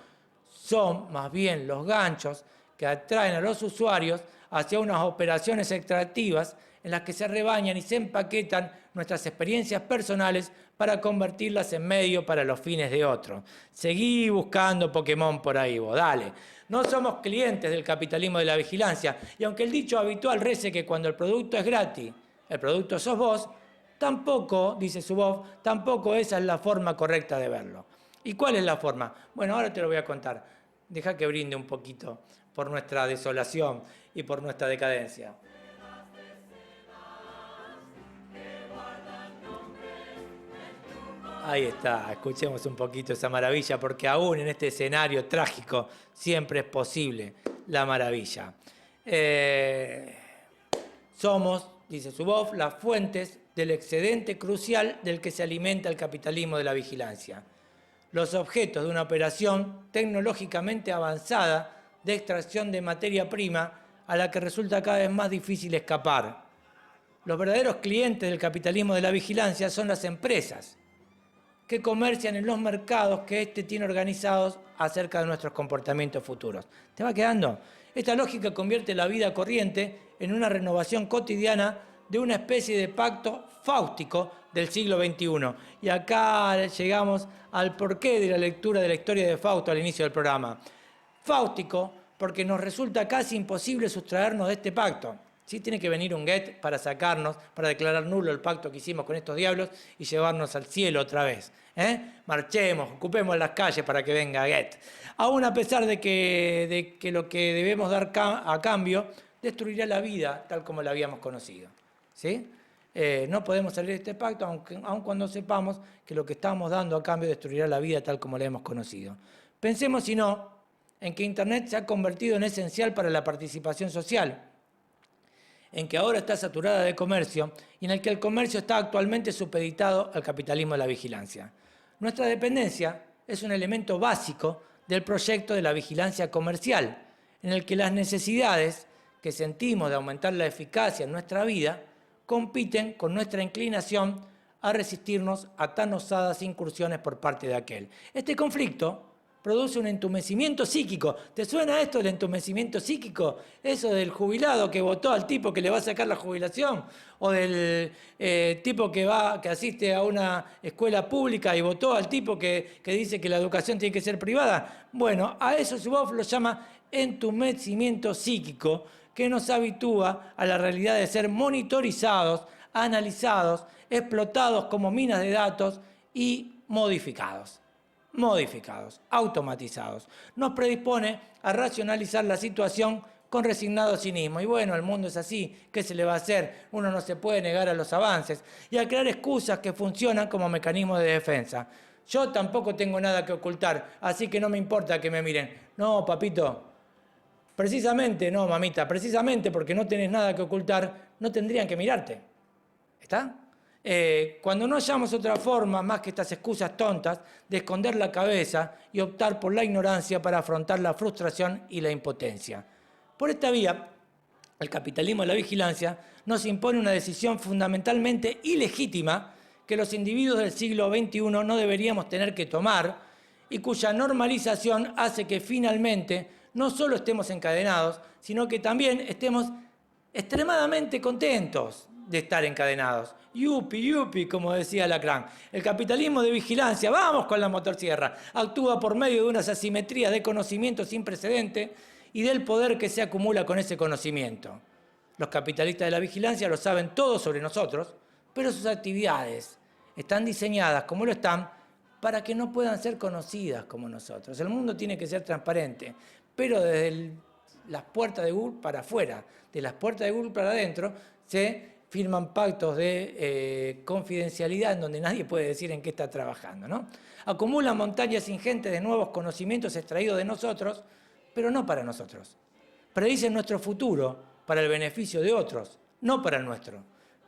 son más bien los ganchos que atraen a los usuarios hacia unas operaciones extractivas en las que se rebañan y se empaquetan nuestras experiencias personales para convertirlas en medio para los fines de otros. Seguí buscando Pokémon por ahí vos, dale. No somos clientes del capitalismo de la vigilancia, y aunque el dicho habitual rece que cuando el producto es gratis, el producto sos vos, tampoco, dice Zuboff, tampoco esa es la forma correcta de verlo. ¿Y cuál es la forma? Bueno, ahora te lo voy a contar. Deja que brinde un poquito por nuestra desolación y por nuestra decadencia. Ahí está, escuchemos un poquito esa maravilla, porque aún en este escenario trágico siempre es posible la maravilla. Somos, dice Zuboff, las fuentes del excedente crucial del que se alimenta el capitalismo de la vigilancia. Los objetos de una operación tecnológicamente avanzada de extracción de materia prima a la que resulta cada vez más difícil escapar. Los verdaderos clientes del capitalismo de la vigilancia son las empresas que comercian en los mercados que éste tiene organizados acerca de nuestros comportamientos futuros. ¿Te va quedando? Esta lógica convierte la vida corriente en una renovación cotidiana de una especie de pacto fáustico del siglo XXI. Y acá llegamos al porqué de la lectura de la historia de Fausto al inicio del programa. Fáustico porque nos resulta casi imposible sustraernos de este pacto. Sí, tiene que venir un Goethe para sacarnos, para declarar nulo el pacto que hicimos con estos diablos y llevarnos al cielo otra vez. Marchemos, ocupemos las calles para que venga Goethe. Aún a pesar de que lo que debemos dar a cambio destruirá la vida tal como la habíamos conocido. ¿Sí? No podemos salir de este pacto aun cuando sepamos que lo que estamos dando a cambio destruirá la vida tal como la hemos conocido. Pensemos, si no, en que Internet se ha convertido en esencial para la participación social, en que ahora está saturada de comercio y en el que el comercio está actualmente supeditado al capitalismo de la vigilancia. Nuestra dependencia es un elemento básico del proyecto de la vigilancia comercial, en el que las necesidades que sentimos de aumentar la eficacia en nuestra vida compiten con nuestra inclinación a resistirnos a tan osadas incursiones por parte de aquel. Este conflicto produce un entumecimiento psíquico. ¿Te suena esto del entumecimiento psíquico? Eso del jubilado que votó al tipo que le va a sacar la jubilación, o del tipo que asiste a una escuela pública y votó al tipo que dice que la educación tiene que ser privada. Bueno, a eso Zuboff lo llama entumecimiento psíquico, que nos habitúa a la realidad de ser monitorizados, analizados, explotados como minas de datos y modificados, automatizados. Nos predispone a racionalizar la situación con resignado cinismo. Y bueno, el mundo es así, ¿qué se le va a hacer? Uno no se puede negar a los avances. Y a crear excusas que funcionan como mecanismo de defensa. Yo tampoco tengo nada que ocultar, así que no me importa que me miren. No, papito, precisamente, no, mamita, precisamente porque no tenés nada que ocultar, no tendrían que mirarte. ¿Está? Cuando no hallamos otra forma más que estas excusas tontas de esconder la cabeza y optar por la ignorancia para afrontar la frustración y la impotencia. Por esta vía, el capitalismo de la vigilancia nos impone una decisión fundamentalmente ilegítima que los individuos del siglo XXI no deberíamos tener que tomar y cuya normalización hace que finalmente no solo estemos encadenados, sino que también estemos extremadamente contentos de estar encadenados. Yupi, yupi, como decía Lacrán. El capitalismo de vigilancia, vamos con la motosierra, actúa por medio de unas asimetrías de conocimiento sin precedente y del poder que se acumula con ese conocimiento. Los capitalistas de la vigilancia lo saben todo sobre nosotros, pero sus actividades están diseñadas como lo están para que no puedan ser conocidas como nosotros. El mundo tiene que ser transparente, pero desde las puertas de Google para afuera, de las puertas de Google para adentro, se firman pactos de confidencialidad en donde nadie puede decir en qué está trabajando, ¿no? Acumulan montañas ingentes de nuevos conocimientos extraídos de nosotros, pero no para nosotros. Predicen nuestro futuro para el beneficio de otros, no para el nuestro,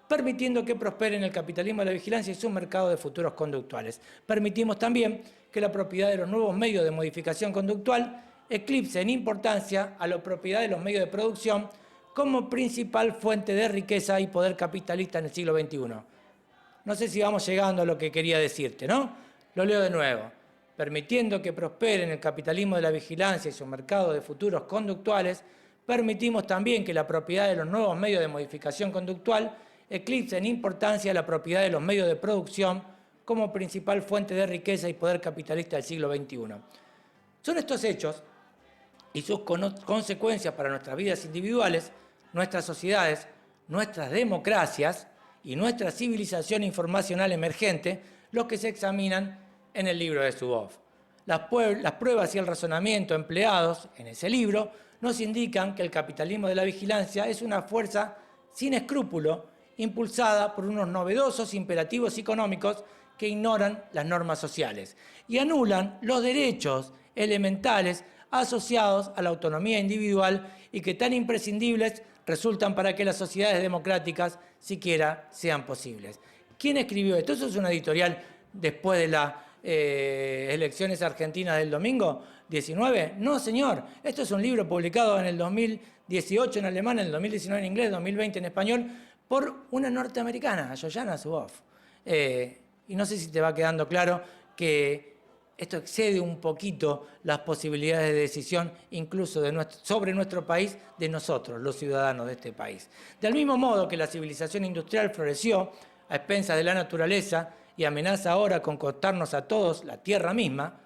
permitiendo que prosperen el capitalismo de la vigilancia y su mercado de futuros conductuales. Permitimos también que la propiedad de los nuevos medios de modificación conductual eclipse en importancia a la propiedad de los medios de producción como principal fuente de riqueza y poder capitalista en el siglo XXI. No sé si vamos llegando a lo que quería decirte, ¿no? Lo leo de nuevo. Permitiendo que prosperen el capitalismo de la vigilancia y su mercado de futuros conductuales, permitimos también que la propiedad de los nuevos medios de modificación conductual eclipse en importancia la propiedad de los medios de producción como principal fuente de riqueza y poder capitalista del siglo XXI. Son estos hechos y sus consecuencias para nuestras vidas individuales, nuestras sociedades, nuestras democracias y nuestra civilización informacional emergente los que se examinan en el libro de Zuboff. Las pruebas y el razonamiento empleados en ese libro nos indican que el capitalismo de la vigilancia es una fuerza sin escrúpulo impulsada por unos novedosos imperativos económicos que ignoran las normas sociales y anulan los derechos elementales asociados a la autonomía individual y que tan imprescindibles resultan para que las sociedades democráticas siquiera sean posibles. ¿Quién escribió esto? ¿Eso es una editorial después de las elecciones argentinas del domingo 19? No, señor. Esto es un libro publicado en el 2018 en alemán, en el 2019 en inglés, 2020 en español, por una norteamericana, Shoshana Zuboff. Y no sé si te va quedando claro que esto excede un poquito las posibilidades de decisión, incluso sobre nuestro país, de nosotros, los ciudadanos de este país. Del mismo modo que la civilización industrial floreció a expensas de la naturaleza y amenaza ahora con costarnos a todos la tierra misma,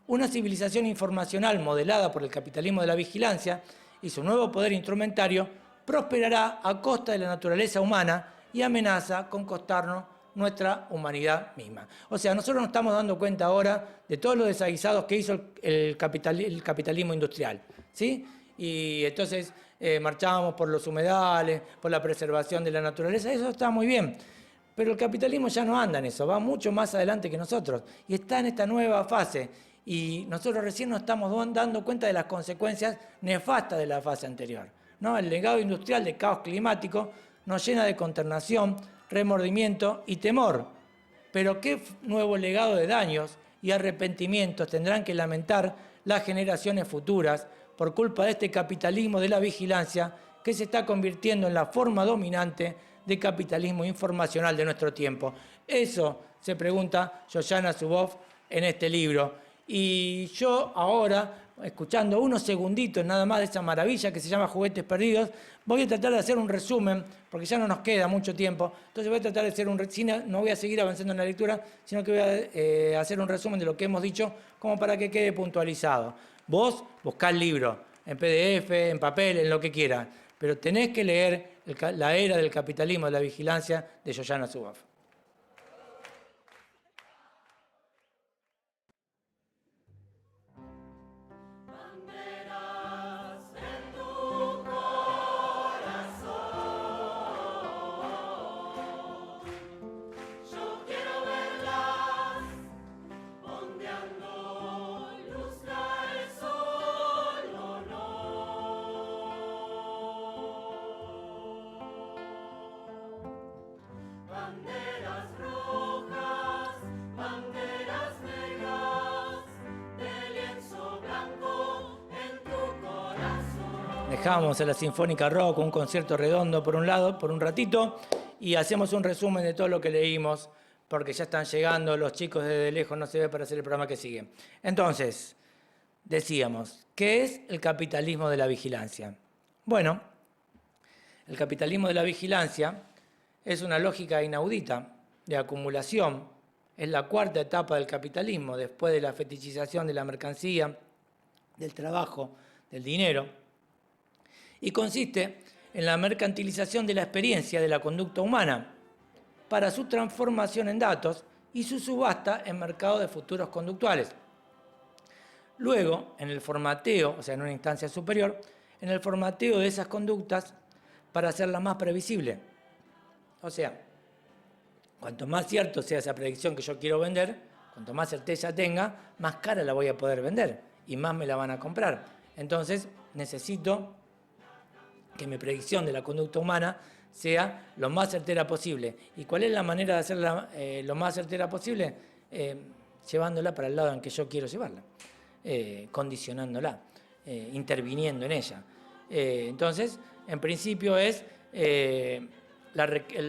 una civilización informacional modelada por el capitalismo de la vigilancia y su nuevo poder instrumentario prosperará a costa de la naturaleza humana y amenaza con costarnos nuestra humanidad misma. O sea, nosotros nos estamos dando cuenta ahora de todos los desaguisados que hizo el capitalismo industrial, ¿sí? Y entonces marchábamos por los humedales, por la preservación de la naturaleza, eso está muy bien. Pero el capitalismo ya no anda en eso, va mucho más adelante que nosotros y está en esta nueva fase. Y nosotros recién nos estamos dando cuenta de las consecuencias nefastas de la fase anterior, ¿no? El legado industrial de caos climático nos llena de consternación, remordimiento y temor. Pero ¿qué nuevo legado de daños y arrepentimientos tendrán que lamentar las generaciones futuras por culpa de este capitalismo de la vigilancia que se está convirtiendo en la forma dominante de capitalismo informacional de nuestro tiempo? Eso se pregunta Shoshana Zuboff en este libro. Y yo ahora, escuchando unos segunditos nada más de esa maravilla que se llama Juguetes Perdidos, voy a tratar de hacer un resumen, porque ya no nos queda mucho tiempo, entonces voy a tratar de hacer un resumen, no voy a seguir avanzando en la lectura, sino que voy a hacer un resumen de lo que hemos dicho, como para que quede puntualizado. Vos buscá el libro, en PDF, en papel, en lo que quieras, pero tenés que leer La era del capitalismo de la vigilancia de Shoshana Zuboff. Dejamos a la Sinfónica Rock, un concierto redondo por un lado, por un ratito, y hacemos un resumen de todo lo que leímos, porque ya están llegando los chicos desde lejos, no se ve para hacer el programa que sigue. Entonces, decíamos, ¿qué es el capitalismo de la vigilancia? Bueno, el capitalismo de la vigilancia es una lógica inaudita de acumulación, es la cuarta etapa del capitalismo, después de la fetichización de la mercancía, del trabajo, del dinero, y consiste en la mercantilización de la experiencia de la conducta humana para su transformación en datos y su subasta en mercado de futuros conductuales. Luego, en el formateo, o sea, en una instancia superior, en el formateo de esas conductas para hacerlas más previsibles. O sea, cuanto más cierto sea esa predicción que yo quiero vender, cuanto más certeza tenga, más cara la voy a poder vender y más me la van a comprar. Entonces, necesito que mi predicción de la conducta humana sea lo más certera posible. ¿Y cuál es la manera de hacerla lo más certera posible? Llevándola para el lado en que yo quiero llevarla, condicionándola, interviniendo en ella. Entonces, en principio es el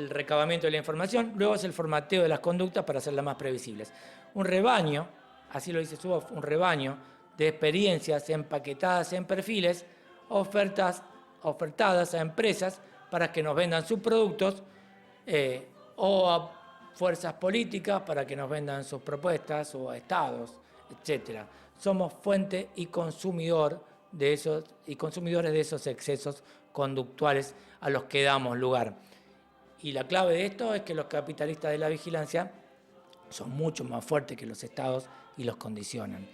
recabamiento de la información, luego es el formateo de las conductas para hacerlas más previsibles. Un rebaño, así lo dice Zuboff, un rebaño de experiencias empaquetadas en perfiles, ofertadas a empresas para que nos vendan sus productos o a fuerzas políticas para que nos vendan sus propuestas o a estados, etc. Somos fuente y consumidores de esos excesos conductuales a los que damos lugar. Y la clave de esto es que los capitalistas de la vigilancia son mucho más fuertes que los estados y los condicionan.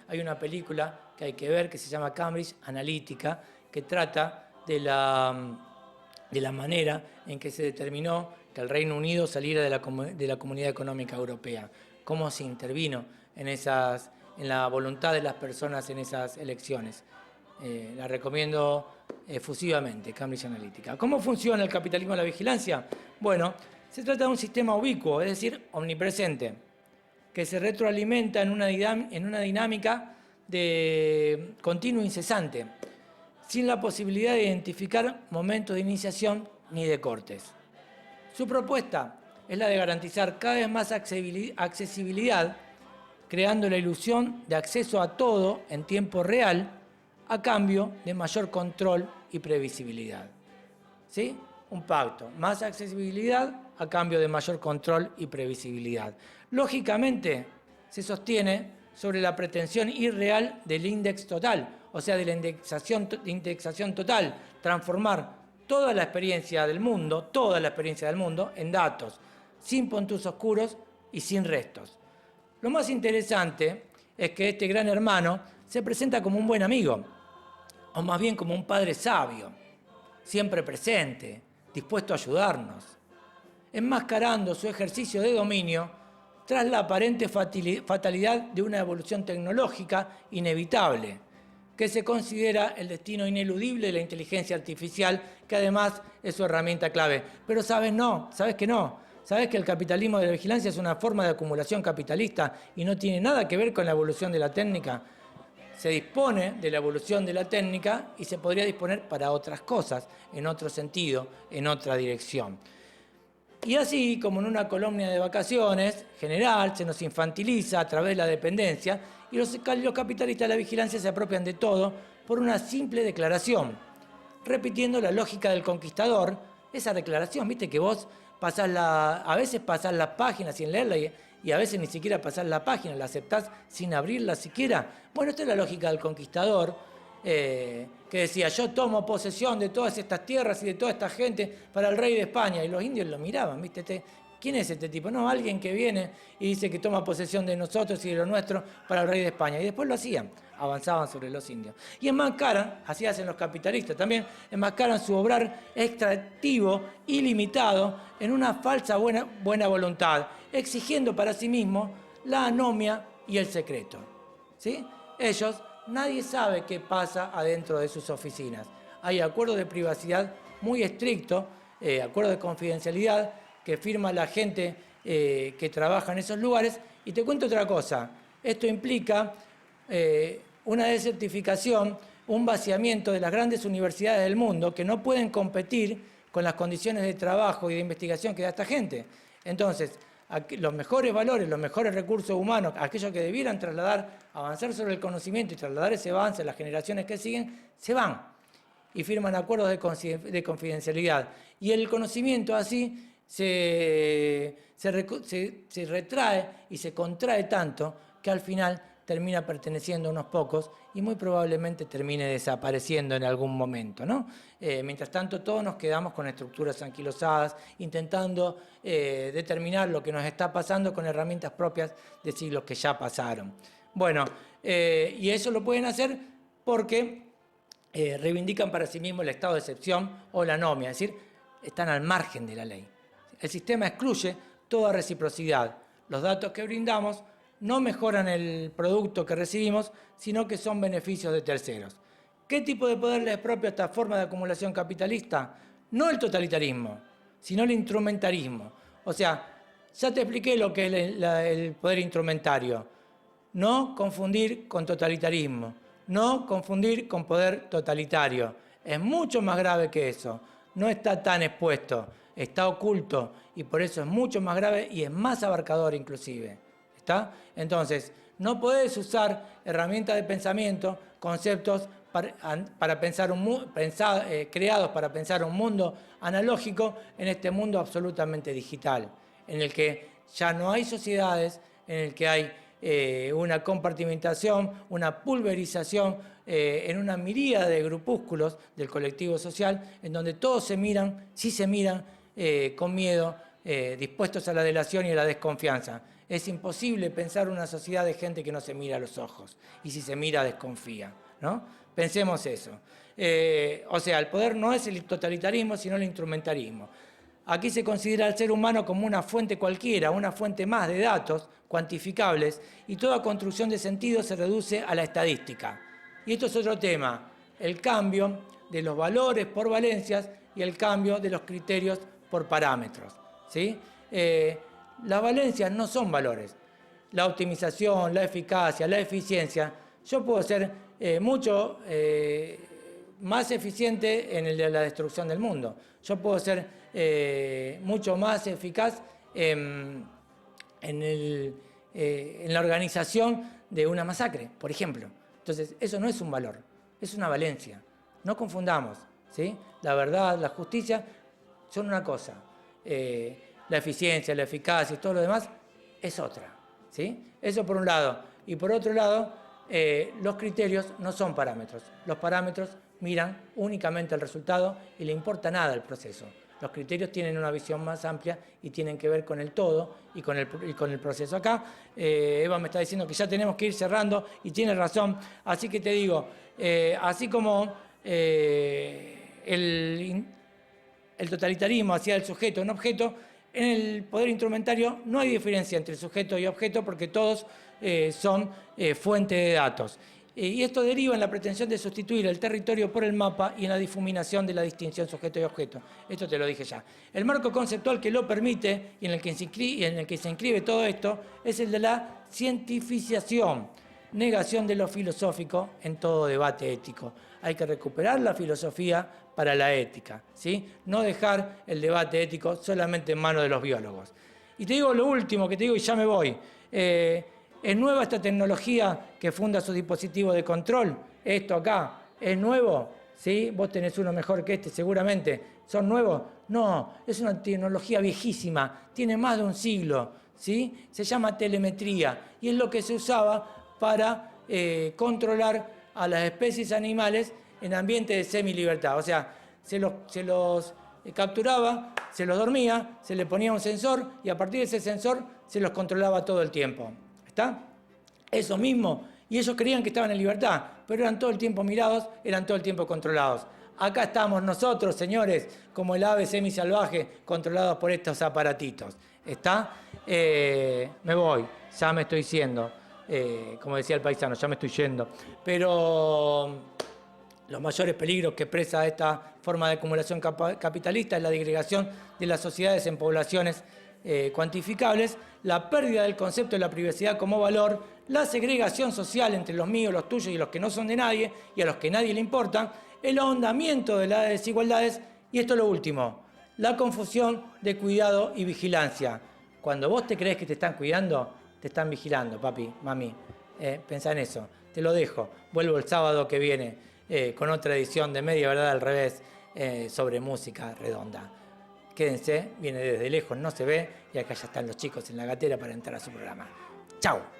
Hay una película que hay que ver que se llama Cambridge Analytica, que trata de la manera en que se determinó que el Reino Unido saliera de la Comunidad Económica Europea, cómo se intervino en la voluntad de las personas en esas elecciones. La recomiendo efusivamente, Cambridge Analytica. ¿Cómo funciona el capitalismo de la vigilancia? Bueno, se trata de un sistema ubicuo, es decir, omnipresente, que se retroalimenta en una dinámica de continuo incesante, sin la posibilidad de identificar momentos de iniciación ni de cortes. Su propuesta es la de garantizar cada vez más accesibilidad, creando la ilusión de acceso a todo en tiempo real, a cambio de mayor control y previsibilidad. ¿Sí? Un pacto, más accesibilidad a cambio de mayor control y previsibilidad. Lógicamente, se sostiene sobre la pretensión irreal del índice total, o sea, de la indexación total, transformar toda la experiencia del mundo, en datos, sin puntos oscuros y sin restos. Lo más interesante es que este gran hermano se presenta como un buen amigo, o más bien como un padre sabio, siempre presente, dispuesto a ayudarnos, enmascarando su ejercicio de dominio tras la aparente fatalidad de una evolución tecnológica inevitable, que se considera el destino ineludible de la inteligencia artificial, que además es su herramienta clave. Pero sabes que no. Sabes que el capitalismo de la vigilancia es una forma de acumulación capitalista y no tiene nada que ver con la evolución de la técnica. Se dispone de la evolución de la técnica y se podría disponer para otras cosas, en otro sentido, en otra dirección. Y así como en una colonia de vacaciones general se nos infantiliza a través de la dependencia y los capitalistas de la vigilancia se apropian de todo por una simple declaración, repitiendo la lógica del conquistador. Esa declaración, viste que vos a veces pasás las páginas sin leerla y a veces ni siquiera pasás la página, la aceptás sin abrirla siquiera. Bueno, esta es la lógica del conquistador, que decía: yo tomo posesión de todas estas tierras y de toda esta gente para el rey de España. Y los indios lo miraban, ¿viste? ¿Quién es este tipo? No, alguien que viene y dice que toma posesión de nosotros y de lo nuestro para el rey de España. Y después lo hacían, avanzaban sobre los indios. Y enmascaran, así hacen los capitalistas también, enmascaran su obrar extractivo ilimitado en una falsa buena voluntad, exigiendo para sí mismos la anomia y el secreto. ¿Sí? Ellos, nadie sabe qué pasa adentro de sus oficinas. Hay acuerdos de privacidad muy estrictos, acuerdos de confidencialidad que firma la gente que trabaja en esos lugares. Y te cuento otra cosa, esto implica una desertificación, un vaciamiento de las grandes universidades del mundo que no pueden competir con las condiciones de trabajo y de investigación que da esta gente. Entonces, los mejores valores, los mejores recursos humanos, aquellos que debieran avanzar sobre el conocimiento y trasladar ese avance a las generaciones que siguen, se van y firman acuerdos de confidencialidad. Y el conocimiento así se retrae y se contrae tanto que al final termina perteneciendo a unos pocos y muy probablemente termine desapareciendo en algún momento, ¿no? Mientras tanto, todos nos quedamos con estructuras anquilosadas, intentando determinar lo que nos está pasando con herramientas propias de siglos que ya pasaron. Bueno, y eso lo pueden hacer porque reivindican para sí mismos el estado de excepción o la anomia, es decir, están al margen de la ley. El sistema excluye toda reciprocidad. Los datos que brindamos no mejoran el producto que recibimos, sino que son beneficios de terceros. ¿Qué tipo de poder les propia esta forma de acumulación capitalista? No el totalitarismo, sino el instrumentarismo. O sea, ya te expliqué lo que es el poder instrumentario. No confundir con totalitarismo, no confundir con poder totalitario. Es mucho más grave que eso. No está tan expuesto, está oculto y por eso es mucho más grave y es más abarcador inclusive. ¿Está? Entonces, no podés usar herramientas de pensamiento, conceptos para pensar creados para pensar un mundo analógico en este mundo absolutamente digital, en el que ya no hay sociedades, en el que hay una compartimentación, una pulverización en una miríada de grupúsculos del colectivo social, en donde todos se miran con miedo, dispuestos a la delación y a la desconfianza. Es imposible pensar una sociedad de gente que no se mira a los ojos, y si se mira desconfía, ¿no? Pensemos eso. O sea, el poder no es el totalitarismo, sino el instrumentarismo. Aquí se considera al ser humano como una fuente cualquiera, una fuente más de datos cuantificables, y toda construcción de sentido se reduce a la estadística. Y esto es otro tema. El cambio de los valores por valencias y el cambio de los criterios por parámetros, ¿sí? Las valencias no son valores. La optimización, la eficacia, la eficiencia, yo puedo ser mucho más eficiente en la destrucción del mundo. Yo puedo ser mucho más eficaz en la organización de una masacre, por ejemplo. Entonces, eso no es un valor, es una valencia. No confundamos, ¿sí? La verdad, la justicia son una cosa. La eficiencia, la eficacia y todo lo demás es otra, ¿sí? Eso por un lado. Y por otro lado, los criterios no son parámetros. Los parámetros miran únicamente el resultado y le importa nada el proceso. Los criterios tienen una visión más amplia y tienen que ver con el todo y con el proceso. Acá Eva me está diciendo que ya tenemos que ir cerrando y tiene razón. Así que te digo, así como el totalitarismo hacía del sujeto un objeto, en el poder instrumentario no hay diferencia entre sujeto y objeto porque todos son fuente de datos. Y esto deriva en la pretensión de sustituir el territorio por el mapa y en la difuminación de la distinción sujeto y objeto. Esto te lo dije ya. El marco conceptual que lo permite y en el que se inscribe todo esto es el de la cientificación, negación de lo filosófico en todo debate ético. Hay que recuperar la filosofía para la ética, ¿sí? No dejar el debate ético solamente en manos de los biólogos. Y te digo lo último que te digo y ya me voy. ¿Es nueva esta tecnología que funda su dispositivo de control? Esto acá, ¿es nuevo? ¿Sí? Vos tenés uno mejor que este, seguramente. ¿Son nuevos? No, es una tecnología viejísima, tiene más de un siglo, ¿sí? Se llama telemetría y es lo que se usaba para controlar a las especies animales en ambiente de semilibertad. O sea, se los capturaba, se los dormía, se le ponía un sensor y a partir de ese sensor se los controlaba todo el tiempo. ¿Está? Eso mismo. Y ellos creían que estaban en libertad, pero eran todo el tiempo mirados, eran todo el tiempo controlados. Acá estamos nosotros, señores, como el ave semisalvaje, controlados por estos aparatitos. ¿Está? Me voy, ya me estoy yendo. Como decía el paisano, ya me estoy yendo. Pero los mayores peligros que expresa esta forma de acumulación capitalista es la disgregación de las sociedades en poblaciones cuantificables, la pérdida del concepto de la privacidad como valor, la segregación social entre los míos, los tuyos y los que no son de nadie y a los que nadie le importan, el ahondamiento de las desigualdades y esto es lo último, la confusión de cuidado y vigilancia. Cuando vos te crees que te están cuidando, te están vigilando, papi, mami. Pensá en eso. Te lo dejo. Vuelvo el sábado que viene con otra edición de Media Verdad al Revés sobre música redonda. Quédense, viene desde lejos, no se ve, y acá ya están los chicos en la gatera para entrar a su programa. ¡Chao!